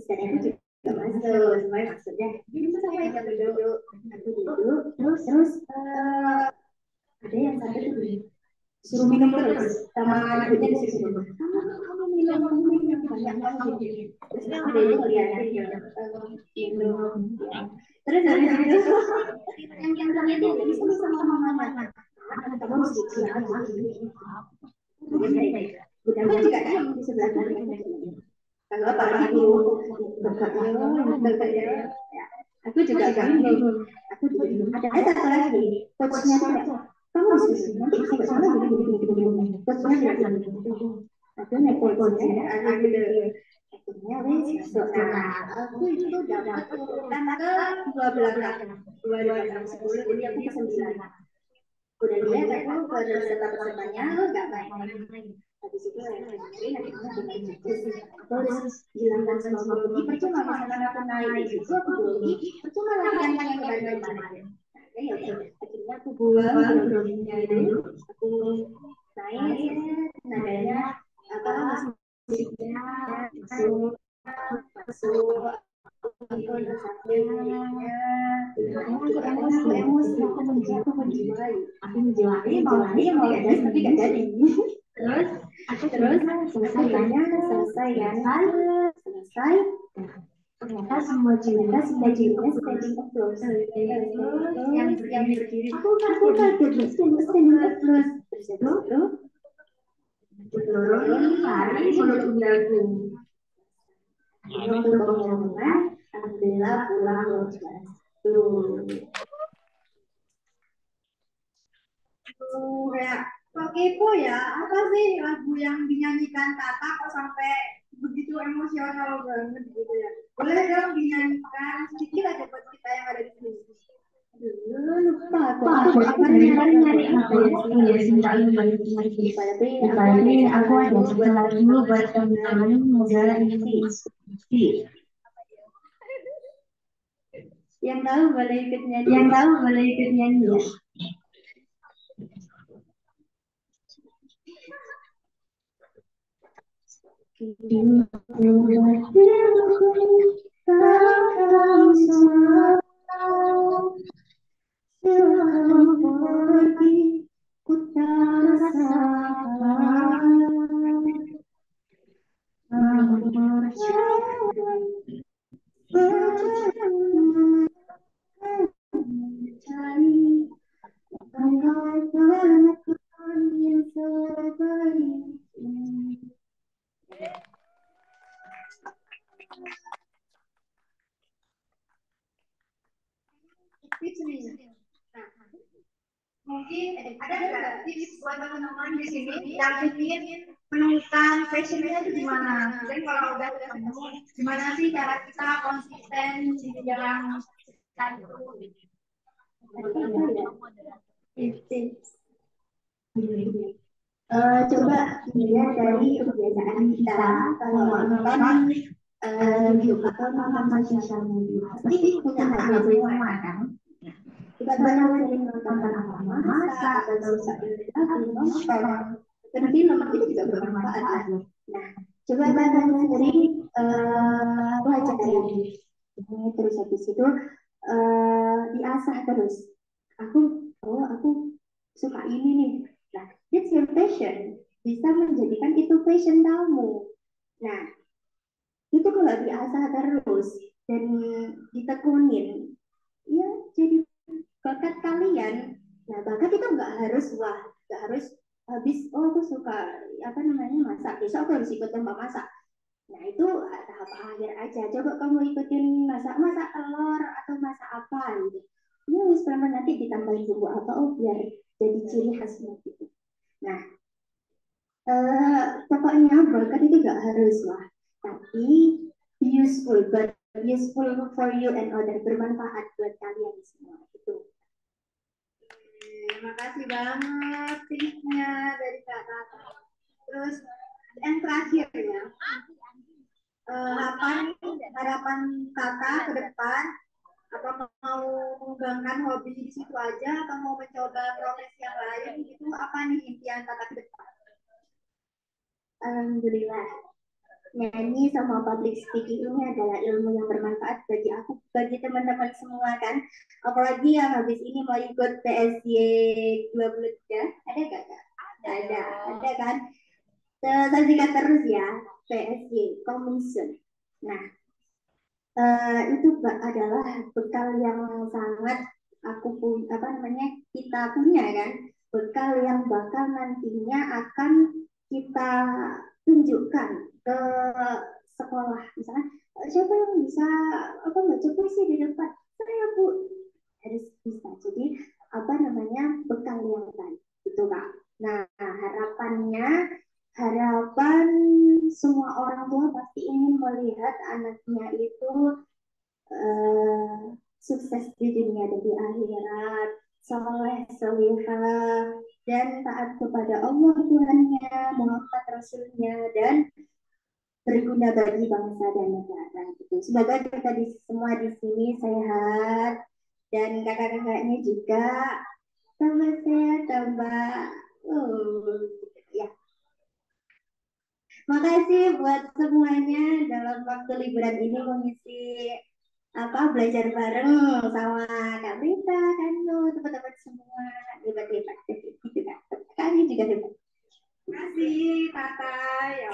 Istirahat itu juga masuk, semuanya maksudnya. Jadi sampai aku duduk, terus ada yang satu tuh suruh minum terus sama ibunya disuruh kamu minum banyak kamu gitu. Terus aku dari ngeliatin minum terus dari situ yang ternyata dia bisa sama mama kamu harus istirahat lagi. Udah juga kan di sebelah kanan kalau apalagi guru bekerja ya aku juga bingung ada satu lagi coachnya kamu diskusi nanti sampai sana gini coachnya bilang aku naik coachnya akhirnya aku itu dapat urutan ke 12 10 jadi aku ke 9 udah lihat aku peserta pesertanya nggak main habis itu aku harus hilangkan semua grogi percuma misalkan aku naik itu aku grogi percuma latihan yang kemarin ya akhirnya aku buang groginya dulu aku naik nadanya apa musiknya masuk emosi aku menjiwai mau jadi tapi gak jadi terus selesai ternyata semua cerita staging applause yang berdiri aku kaget standing applause terus turun lari mulut udahku waktu pengumuman alhamdulillah pulang lolos kayak kok kepo ya apa sih lagu yang dinyanyikan Tata kok sampai begitu emosional banget gitu ya boleh dong dinyanyikan sedikit aja buat kita yang ada di sini Aku nyari apa ya sih Mbak Yuli? Tapi aku ada sesuatu buat teman-teman muda ini. Yang tahu boleh ikut nyanyi ya. Mungkin ada nggak tips buat teman-teman di sini yang ingin menemukan passionnya itu gimana? Dan kalau udah ketemu, gimana sih cara kita konsisten di jalan satu? Tips. Coba dilihat dari kebiasaan kita. Kalau nonton YouTube atau nonton sosial media, pasti punya ada semua kan? Kita sering nonton apa masak atau nonton film itu juga bermanfaat. Nah, coba kalian sering belajar dari ini terus habis itu diasah terus. Aku suka ini nih. Nah, it's your passion. Bisa menjadikan itu passion kamu. Nah, itu kalau diasah terus dan ditekunin, ya jadi bakat kalian. Nah, bakat itu nggak harus habis aku suka apa namanya masak, besok aku harus ikut lomba masak. Nah, itu tahap akhir aja. Coba kamu ikutin masak telur atau masak apa gitu. Ya, wis nanti ditambahin bumbu apa, biar jadi ciri khasnya gitu. Nah, pokoknya bakat itu nggak harus lah, tapi useful, but useful for you and other, bermanfaat buat kalian semua itu. Terima kasih banget tipsnya dari Kak Tata. Terus yang terakhir ya, harapan Kakak ke depan, apa mau mengembangkan hobi di situ aja atau mau mencoba profesi yang lain gitu, apa nih impian Kakak ke depan? Alhamdulillah, nyanyi sama public speaking ini adalah ilmu yang bermanfaat bagi aku, bagi teman-teman semua kan. Apalagi yang habis ini mau ikut PSY 23, ada gak Kak? Ada kan? Saksikan terus ya, PSY Commission. Nah, itu adalah bekal yang sangat kita punya kan, bekal yang bakal nantinya akan kita tunjukkan ke sekolah. Misalnya siapa yang bisa baca puisi di depan, saya Bu, harus bisa. Jadi bekal yang baik gitu Kak. Nah, harapan semua orang tua pasti ingin melihat anaknya itu sukses di dunia dan di akhirat, soleh, solihah, dan taat kepada Allah Tuhannya, Muhammad Rasulnya, dan berguna bagi bangsa dan negara. Gitu. Semoga kita semua di sini sehat dan kakak-kakaknya juga tambah sehat, tambah ya. Makasih buat semuanya dalam waktu liburan ini mengisi belajar bareng sama Kak Rita, Kanu, teman-teman semua hebat-hebat gitu kan. Kami juga hebat. Terima kasih Tata ya.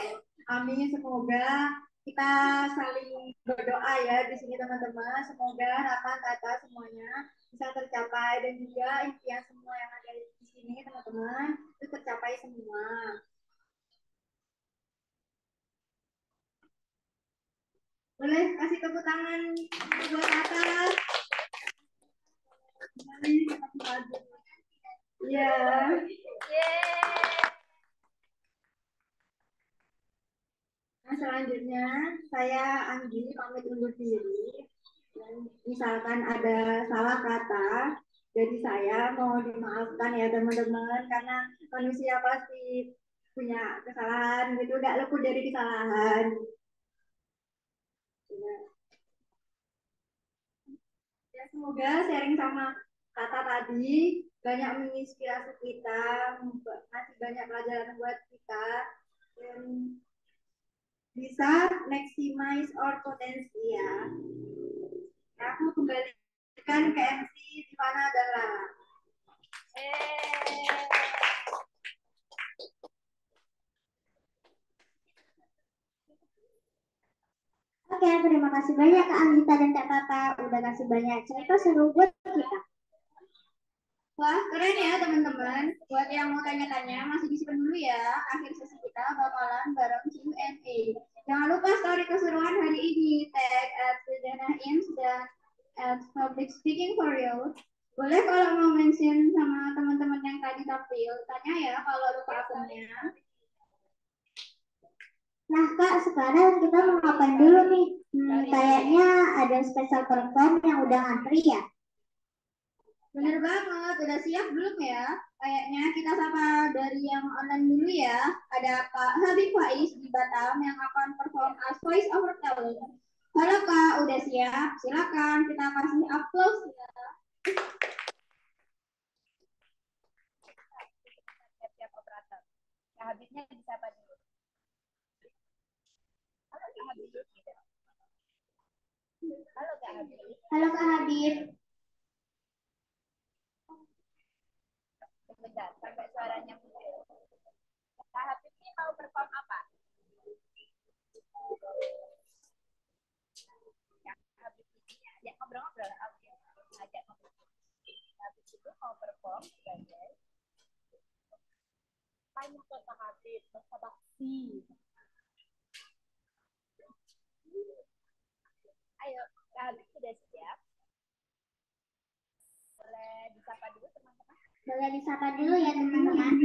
Amin, semoga kita saling berdoa ya di sini teman-teman. Semoga harapan Tata semuanya bisa tercapai dan juga impian semua yang ada di sini teman-teman itu tercapai semua. Boleh kasih tepuk tangan buat atas. Iya. Nah, selanjutnya saya Anggi pamit undur diri. Dan misalkan ada salah kata Jadi saya mau dimaafkan ya teman-teman karena manusia pasti punya kesalahan gitu, gak luput dari kesalahan. Ya, semoga sharing sama kata tadi banyak menginspirasi kita, masih banyak pelajaran buat kita, dan bisa maximize our potensi ya. Aku kembalikan ke MC di mana adalah. Oke, terima kasih banyak Kak Anggita dan Kak Tata udah kasih banyak cerita seru buat kita. Wah, keren ya teman-teman. Buat yang mau tanya-tanya, masih disimpan dulu ya. Akhir sesi kita bakalan bareng Q&A. Jangan lupa story keseruan hari ini. Tag at Sejana Ins dan at Public Speaking for You. Boleh kalau mau mention sama teman-teman yang tadi tampil, tanya ya kalau lupa akunnya. Nah Kak, sekarang kita mau ngapain dulu nih? Kayaknya ada special perform yang udah ngantri ya? Bener banget, udah siap belum ya? Kayaknya kita sapa dari yang online dulu ya. Ada Kak Habib Faiz di Batam yang akan perform as voice over talent. Halo Kak, udah siap? Silakan kita kasih applause ya. Siap operator. Kak Habibnya disapa dulu. Halo Kak Habib. Halo Kak Habib. Halo Kak Habib. Sebentar, sampai suaranya muncul. Kak Habib ini mau perform apa? Kak Habib ini ajak ngobrol-ngobrol. Ajak ngobrol. Habib itu mau perform sebagai tanya ke Kak Habib, bahasa basi. Ayo, Kak Habib sudah siap? Boleh disapa dulu teman-teman? Boleh disapa dulu ya teman-teman.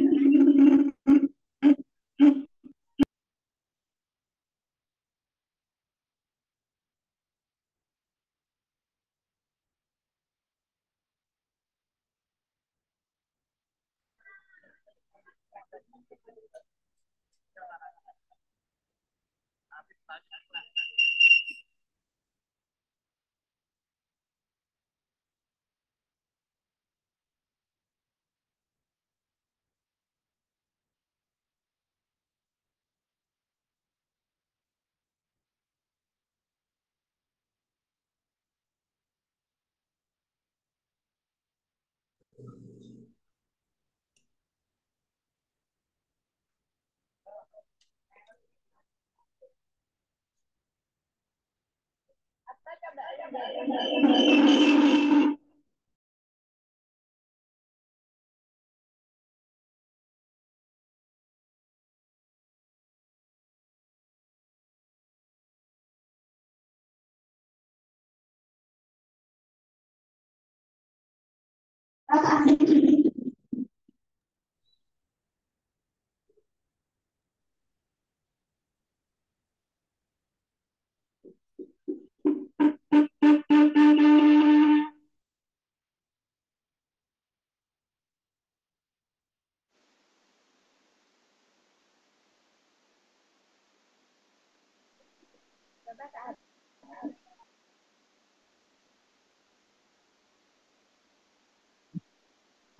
Apa coba ada? Coba Kak Habib.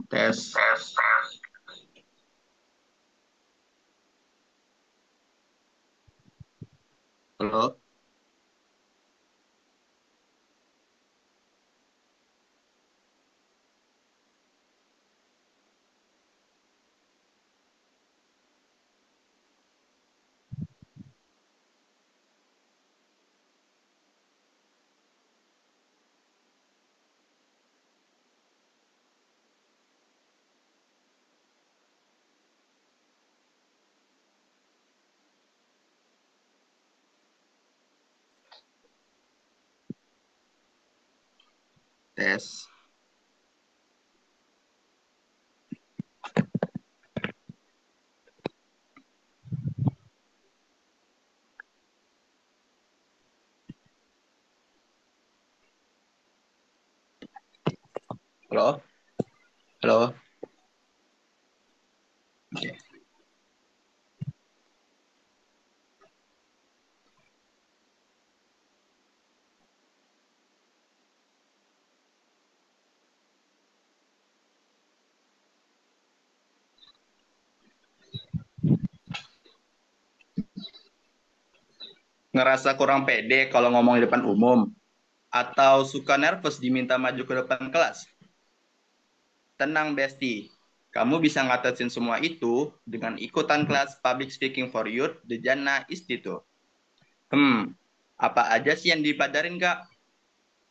Tes. Halo. Tes. Halo. Halo. Oke. Ngerasa kurang pede kalau ngomong di depan umum? Atau suka nervous diminta maju ke depan kelas? Tenang, Besti. Kamu bisa ngatasin semua itu dengan ikutan kelas Public Speaking for Youth di Jana Institute. Apa aja sih yang dipelajarin, Kak?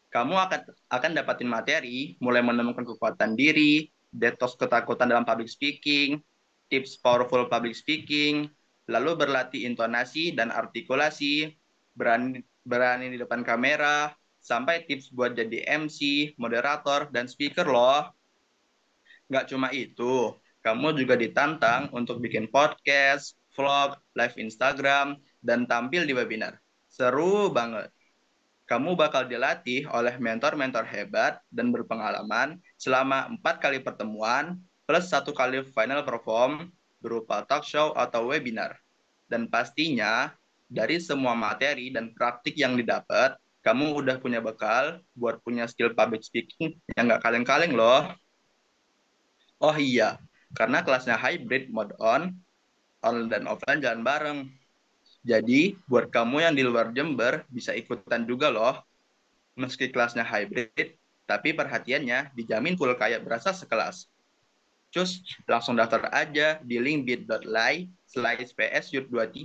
Kamu akan dapatin materi, mulai menemukan kekuatan diri, detox ketakutan dalam public speaking, tips powerful public speaking, lalu berlatih intonasi dan artikulasi, berani berani di depan kamera, sampai tips buat jadi MC, moderator, dan speaker loh. Nggak cuma itu, kamu juga ditantang untuk bikin podcast, vlog, live Instagram, dan tampil di webinar. Seru banget. Kamu bakal dilatih oleh mentor-mentor hebat dan berpengalaman selama 4 kali pertemuan plus 1 kali final perform berupa talk show atau webinar. Dan pastinya dari semua materi dan praktik yang didapat, kamu udah punya bekal buat punya skill public speaking yang nggak kaleng-kaleng loh. Oh iya, karena kelasnya hybrid mode online dan offline jalan bareng. Jadi, buat kamu yang di luar Jember, bisa ikutan juga loh. Meski kelasnya hybrid, tapi perhatiannya dijamin full kayak berasa sekelas. Cus, langsung daftar aja di link bit.ly/psyouth23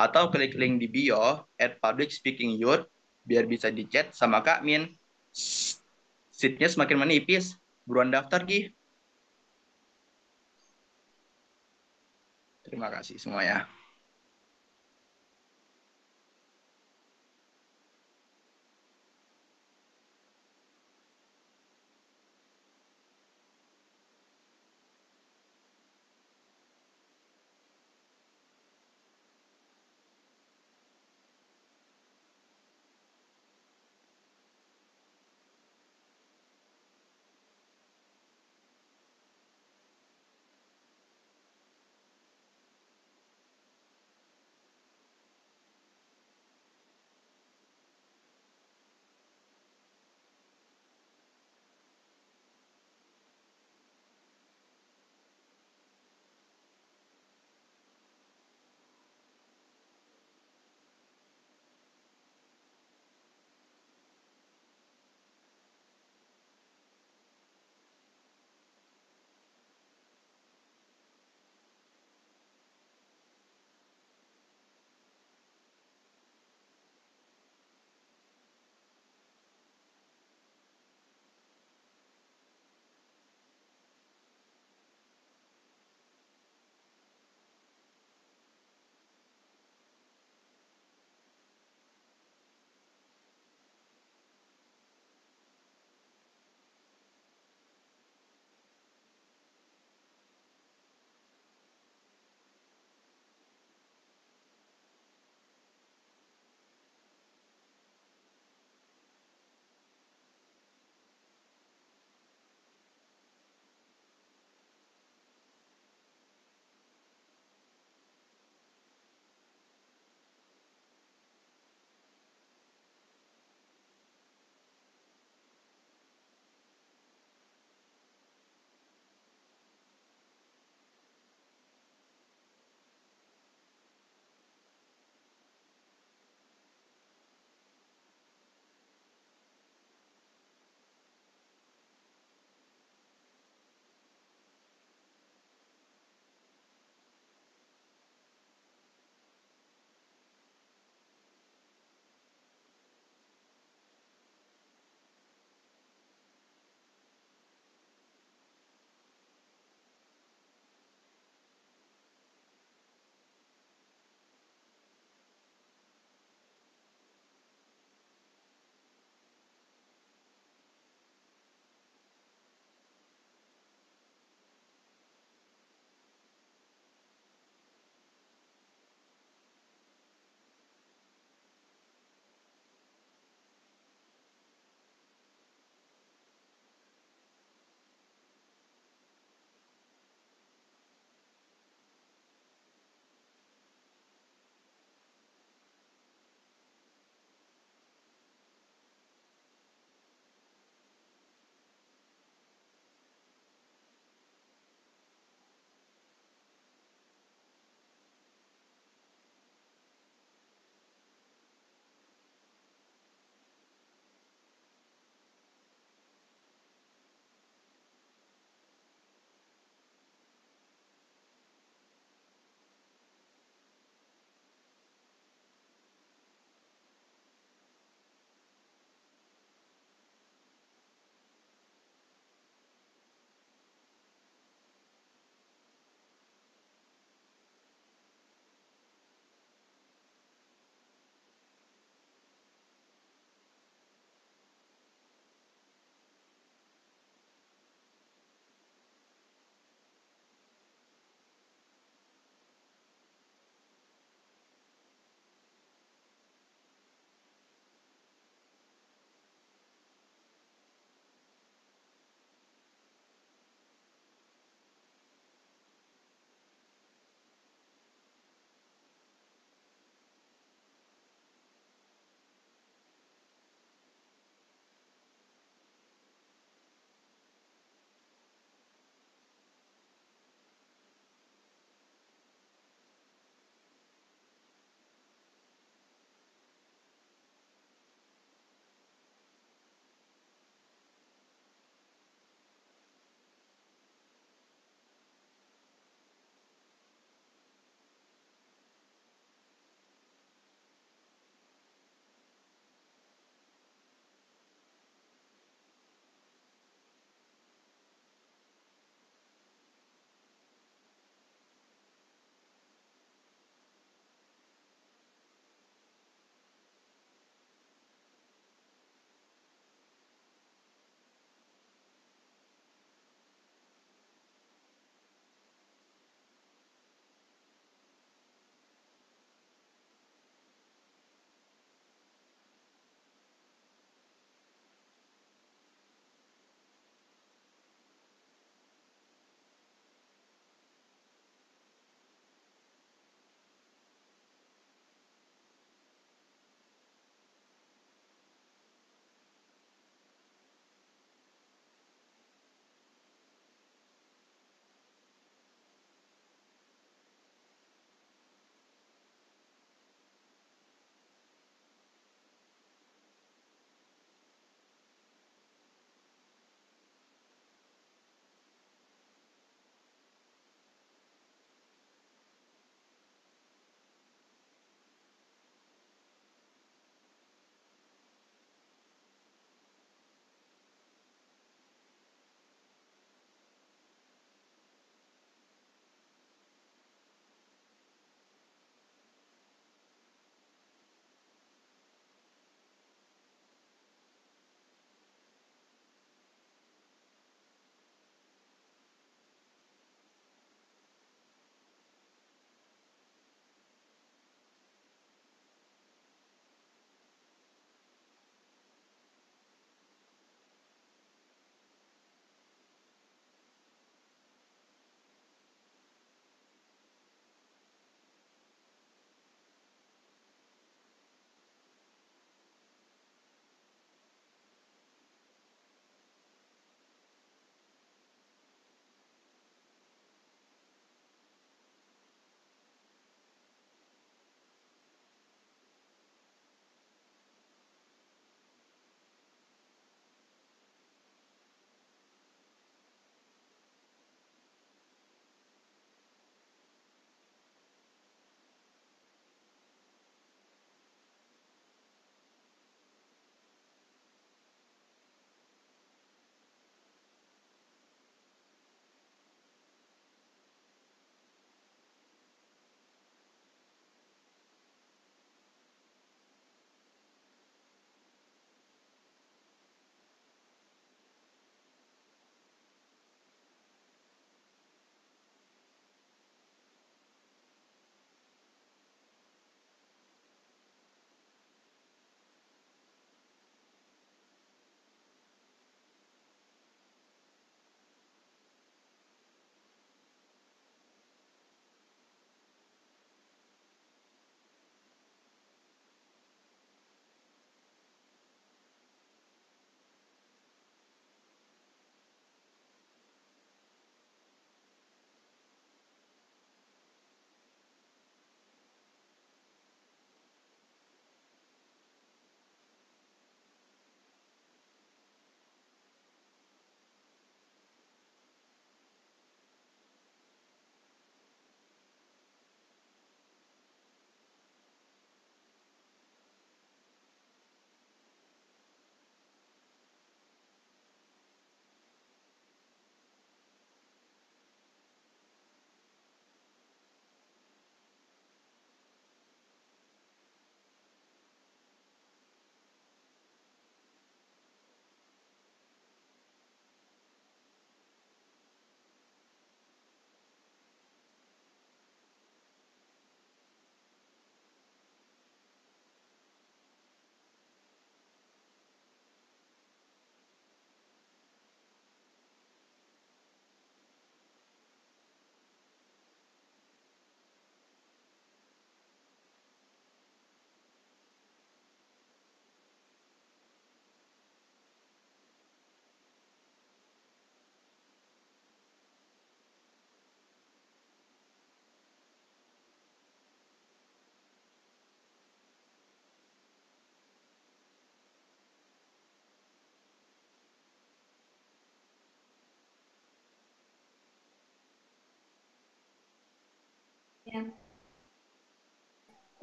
atau klik link di bio @public speaking youth biar bisa dicat sama Kak Min. Seatnya semakin menipis. Buruan daftar, Ki. Terima kasih semuanya.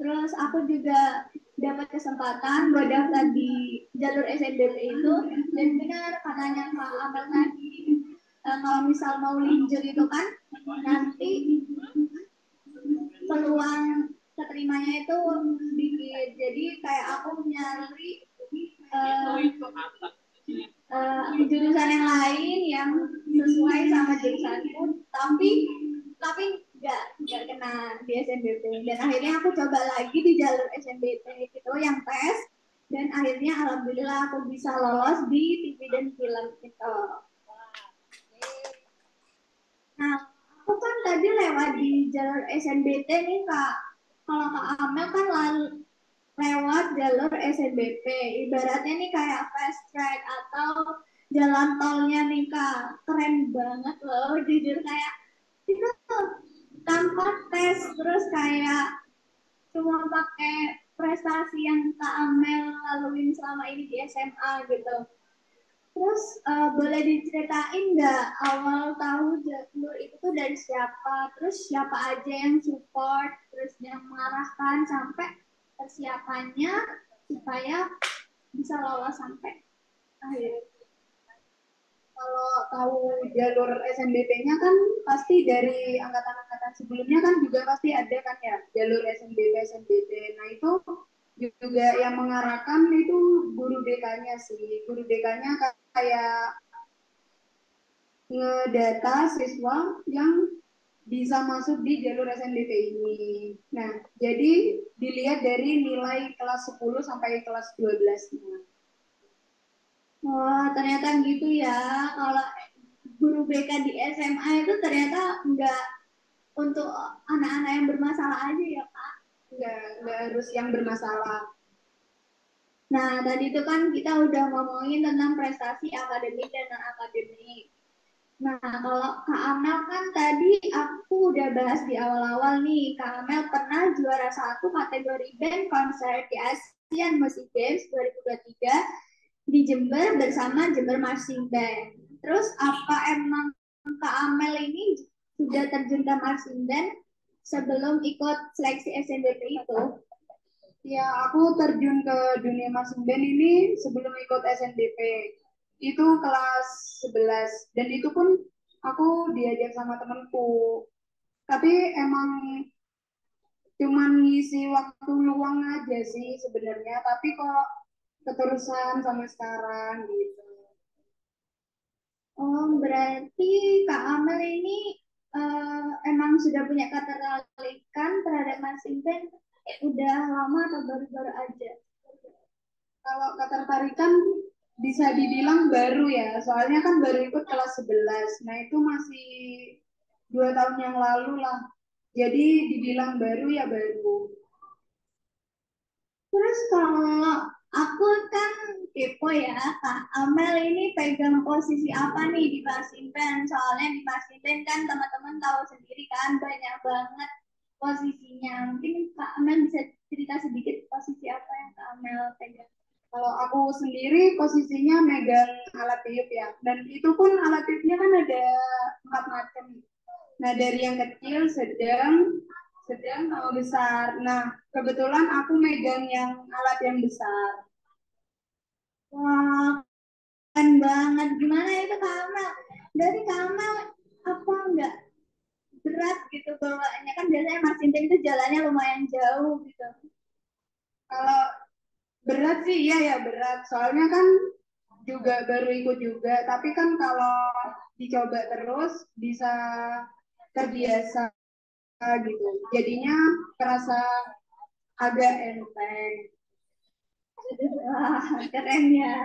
Terus aku juga dapat kesempatan buat daftar di jalur SNBP itu, dan benar katanya Kak Amel tadi, kalau misal mau linjur itu kan nanti peluang keterimanya itu sedikit. Jadi kayak aku nyari jurusan yang lain yang sesuai sama jurusanku, tapi nggak kena di SNBP. Dan akhirnya aku coba lagi di jalur SNBP itu yang tes, dan akhirnya alhamdulillah aku bisa lolos di TV dan film itu. Nah, aku kan tadi lewat di jalur SNBT nih Kak. Kalau Kak Amel kan lewat jalur SNBP, ibaratnya nih kayak fast track atau jalan tolnya nih Kak. Keren banget loh, jujur kayak itu tanpa tes, terus kayak cuma pakai prestasi yang Kak Amel laluin selama ini di SMA gitu. Terus boleh diceritain nggak awal tahu jalur itu tuh dari siapa? Terus siapa aja yang support? Terus yang mengarahkan sampai persiapannya supaya bisa lolos sampai akhir. Kalau tahu jalur SNBP-nya kan pasti dari angkatan-angkatan sebelumnya kan juga pasti ada kan ya jalur SNBP. Nah itu juga yang mengarahkan itu guru DK-nya sih. Guru DK-nya kayak ngedata siswa yang bisa masuk di jalur SNBP ini. Nah, jadi dilihat dari nilai kelas 10 sampai kelas 12-nya. Wah, ternyata gitu ya. Kalau guru BK di SMA itu ternyata nggak untuk anak-anak yang bermasalah aja ya, Kak? Nggak harus yang bermasalah. Nah, tadi itu kan kita udah ngomongin tentang prestasi akademik dan non-akademik. Nah, kalau Kak Amel kan tadi aku udah bahas di awal-awal nih, Kak Amel pernah juara 1 kategori band konser di Asian Music Games 2023 di Jember bersama Jember Marching Band. Terus apa emang Kak Amel ini sudah terjun ke marching band sebelum ikut seleksi SNBP itu? Ya, aku terjun ke dunia marching band ini sebelum ikut SNBP. Itu kelas 11 dan itu pun aku diajak sama temanku. Tapi emang cuman ngisi waktu luang aja sih sebenarnya, tapi kok keterusan sama sekarang gitu. Oh, berarti Kak Amel ini emang sudah punya ketertarikan terhadap marching band udah lama atau baru-baru aja? Kalau ketertarikan bisa dibilang baru ya, soalnya kan baru ikut kelas 11. Nah itu masih 2 tahun yang lalu lah. Jadi dibilang baru ya baru. Terus kalau aku kan kepo ya, Kak Amel ini pegang posisi apa nih di marching band? Soalnya di marching band kan teman-teman tahu sendiri kan banyak banget posisinya. Mungkin Kak Amel bisa cerita sedikit posisi apa yang Kak Amel pegang? Kalau aku sendiri posisinya megang alat tiup ya, dan itu pun alat tiupnya kan ada 4 macam. Nah dari yang kecil, sedang sama besar. Nah kebetulan aku megang yang alat yang besar. Wah, keren banget. Gimana itu Kak Amel? Dari Kak Amel apa enggak berat gitu bawaannya? Kan biasanya marching band itu jalannya lumayan jauh gitu. Kalau berat sih iya ya berat, soalnya kan juga baru ikut juga, tapi kan kalau dicoba terus bisa terbiasa gitu, jadinya terasa agak enteng. Wah, keren ya.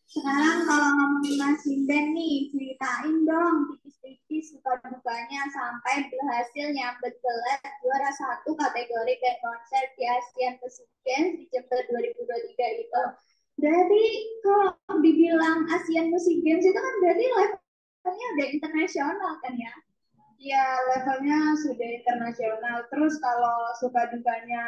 Sekarang kalau ngomongin marching band nih, ceritain dong tipis-tipis suka dukanya sampai berhasil nyambet gelar juara 1 kategori band konser di Asian Music Games di Jember 2023 itu. Berarti kalau dibilang Asian Music Games itu kan berarti levelnya udah internasional kan ya? Ya levelnya sudah internasional. Terus kalau suka dukanya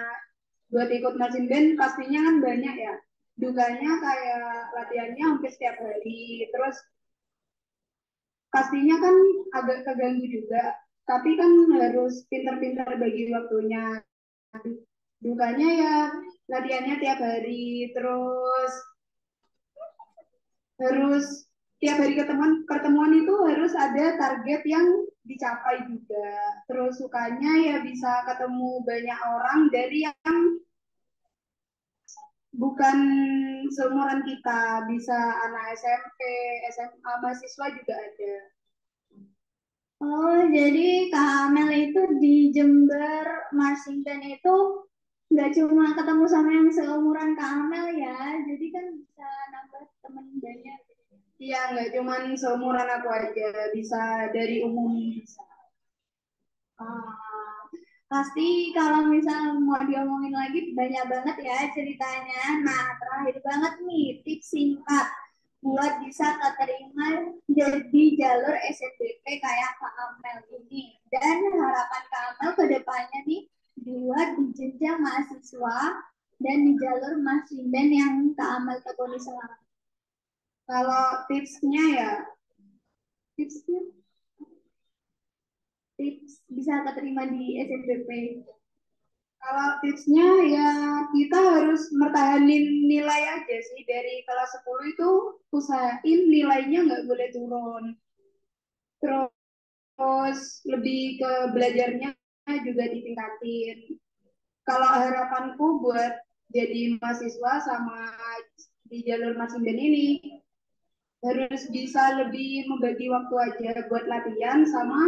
buat ikut marching band pastinya kan banyak ya. Dukanya kayak latihannya hampir setiap hari. Terus pastinya kan agak keganggu juga tapi kan harus pintar-pintar bagi waktunya. Dukanya ya latihannya tiap hari, terus harus tiap hari pertemuan itu harus ada target yang dicapai juga. Terus sukanya ya bisa ketemu banyak orang dari yang bukan seumuran kita, bisa anak SMP, SMA, mahasiswa juga ada. Oh, jadi Kak Amel itu di Jember Marching Band itu nggak cuma ketemu sama yang seumuran Kak Amel ya, jadi kan bisa nambah teman banyak. Iya, nggak cuma seumuran aku aja, bisa dari umum bisa. Ah, pasti kalau misal mau diomongin lagi banyak banget ya ceritanya. Nah, terakhir banget nih tips singkat buat bisa keterima jadi jalur SNBP kayak Kak Amel ini. Dan harapan Kak Amel ke depannya nih buat di jenjang mahasiswa dan di jalur marching band yang Kak Amel tekuni selama. Kalau tipsnya Tips bisa keterima di SNBP. kalau tipsnya ya kita harus mertahanin nilai aja sih dari kelas 10 itu usahain nilainya nggak boleh turun. Terus lebih ke belajarnya juga ditingkatin. Kalau harapanku buat jadi mahasiswa sama di jalur Masinden ini harus bisa lebih membagi waktu aja buat latihan sama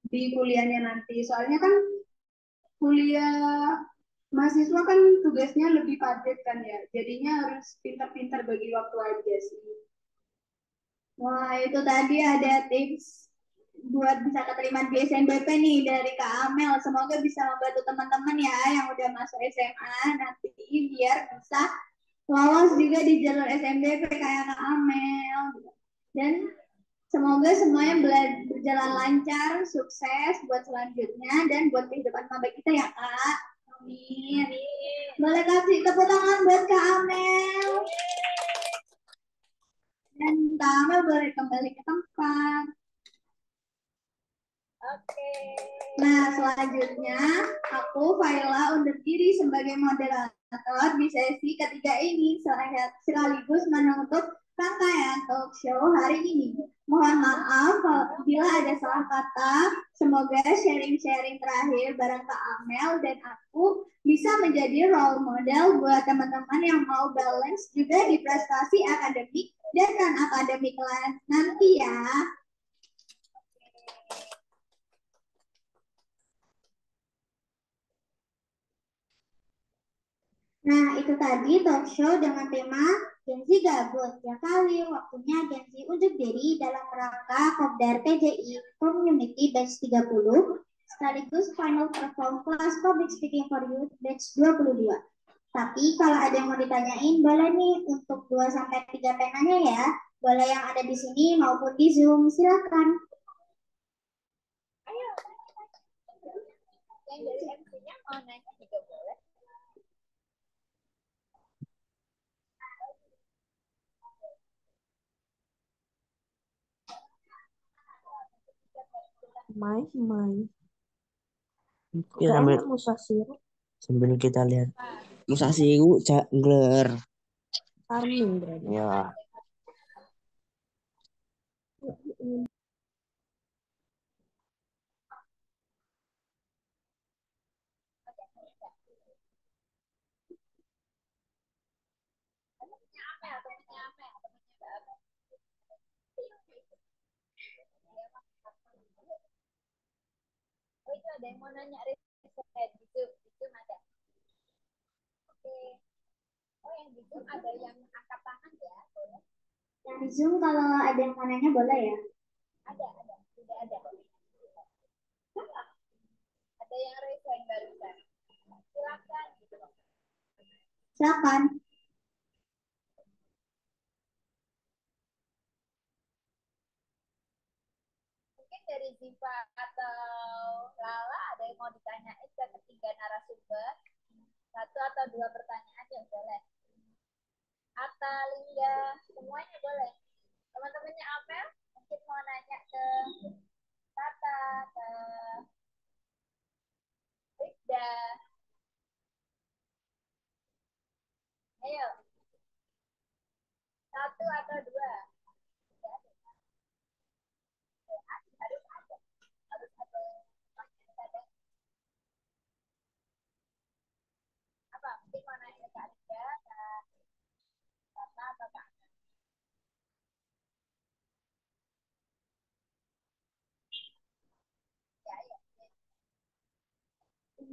di kuliahnya nanti. Soalnya kan kuliah mahasiswa kan tugasnya lebih padat kan ya. Jadinya harus pintar-pintar bagi waktu aja sih. Wah, itu tadi ada tips buat bisa keterima di SNBP nih dari Kak Amel. Semoga bisa membantu teman-teman ya yang udah masuk SMA nanti biar bisa lolos juga di jalur SNBP kayak Kak Amel. Dan semoga semuanya berjalan lancar, sukses buat selanjutnya dan buat kehidupan maba kita ya Kak. Amin. Boleh kasih tepuk tangan buat Kak Amel. Dan Kak Amel boleh kembali ke tempat. Oke. Nah, selanjutnya aku Faila undur diri sebagai moderator di sesi ketiga ini sekaligus menutup rangkaian talk show hari ini. Mohon maaf bila ada salah kata. Semoga sharing-sharing terakhir bareng Kak Amel dan aku bisa menjadi role model buat teman-teman yang mau balance juga di prestasi akademik dan non-akademik nanti ya. Nah, itu tadi talk show dengan tema Gen Z Gabut. Ya kali, waktunya Gen Z unjuk diri dalam rangka Kopdar PJI Community Batch 30 sekaligus final perform kelas Public Speaking for Youth Batch 22. Tapi kalau ada yang mau ditanyain, boleh nih untuk 2-3 temanya ya. Boleh yang ada di sini maupun di Zoom. Silakan. Ayo. Yang dari MC-nya mau nanya juga boleh. Mai. Ya, sambil kita lihat Musasiu Jungler. Farming berarti. Ya. Oh, itu ada yang mau nanya riset gitu ada. Oke. Oh, yang di Zoom ada yang angkat tangan ya, boleh. Yang di Zoom kalau ada yang mau nanya boleh ya? Ada, sudah ada. Ada yang resign barusan. Silakan gitu. Silakan. Mungkin dari Ziva atau Lala ada yang mau ditanyain ke ketiga narasumber? 1 atau 2 pertanyaan yang boleh. Atalia, semuanya boleh. Teman-temannya Amel mungkin mau nanya ke Tata,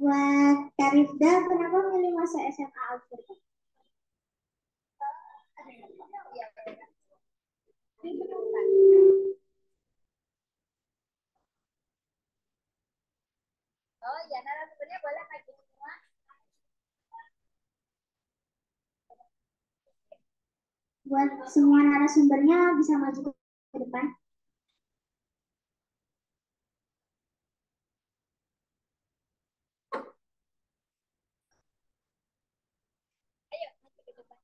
Buat Karifda, kenapa milih masuk SMA Al-Furqan? Oh ya, narasumbernya boleh maju semua. Buat semua narasumbernya bisa maju ke depan. Ayo, maju ke depan.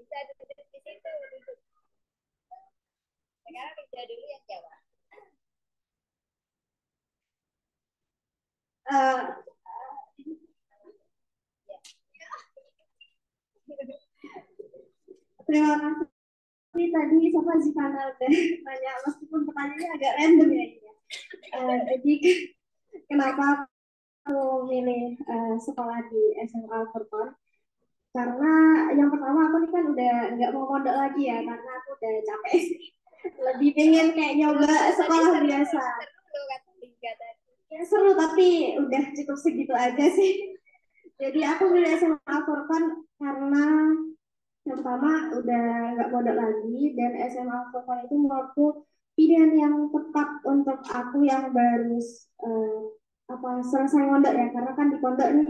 Bisa duduk di situ, duduk. Sekarang Rida dulu yang jawab. Terima kasih tadi sama Zivana udah tanya, meskipun pertanyaannya agak random ya. Jadi kenapa aku milih sekolah di SMA Al-Furqan? Karena yang pertama aku nih kan udah nggak mau mondok lagi ya, karena aku udah capek. Lebih pengen kayak nyoba sekolah biasa. Ya seru tapi udah cukup segitu aja sih. Jadi aku milih SMA Al-Furqan karena yang pertama udah nggak mondok lagi, dan SMA Al-Furqan itu menurutku pilihan yang tepat untuk aku yang baru selesai mondok ya, karena kan di pondok ini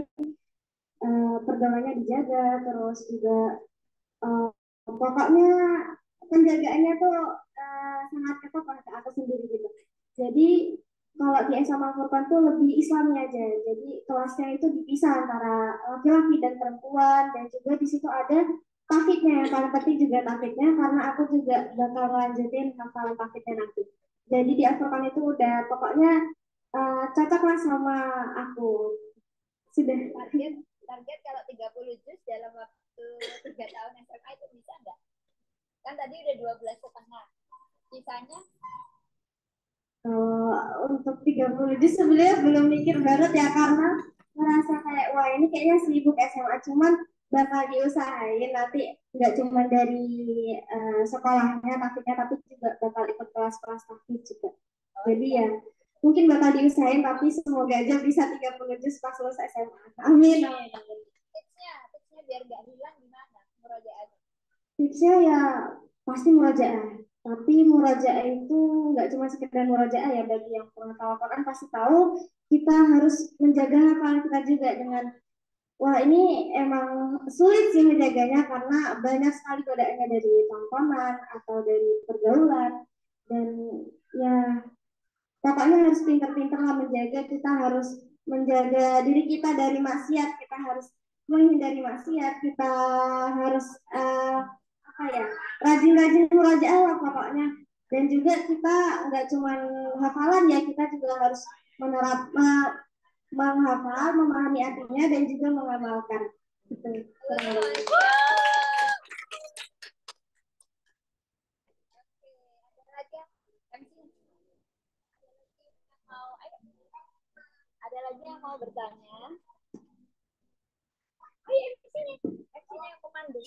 pergaulannya dijaga, terus juga pokoknya penjagaannya tuh sangat ketat pada aku sendiri gitu. Jadi kalau di SMA Furqan tuh lebih Islami aja. Jadi kelasnya itu dipisah antara laki-laki dan perempuan, dan juga di situ ada tafidnya. Yang paling penting juga tafidnya, karena aku juga bakal lanjutin hafalan tafidnya nanti. Jadi di Al-Furqan itu udah pokoknya cocok lah sama aku. Sudah. Target kalau 30 juz dalam waktu 3 tahun SMA itu bisa nggak? Kan tadi udah 12,5. Sisanya? Untuk 30 juz sebenarnya belum mikir banget ya, karena merasa kayak wah ini kayaknya sibuk SMA, cuman bakal diusahain nanti nggak cuma dari sekolahnya taktiknya, tapi juga bakal ikut kelas-kelas taktik juga. Jadi ya mungkin bakal diusahain, tapi semoga aja bisa 30 juz pas lulus SMA. Amin. Tipsnya biar nggak hilang gimana? Murojaah. Tipsnya ya pasti murojaah. Tapi murojaah itu nggak cuma sekedar murojaah ya, bagi yang pernah tahu Quran pasti tahu kita harus menjaga hafalan kita juga dengan wah ini emang sulit sih menjaganya, karena banyak sekali godaannya dari tontonan atau dari pergaulan, dan ya pokoknya harus pintar-pintar lah menjaga. Kita harus menjaga diri kita dari maksiat, kita harus menghindari maksiat, kita harus apa ya, rajin-rajin murojaah lah pokoknya. Dan juga kita nggak cuma hafalan ya, kita juga harus menerap menghafal, memahami artinya, dan juga mengamalkan. Gitu. Ada lagi yang mau bertanya? Oh iya, di sini. Yang pemandu.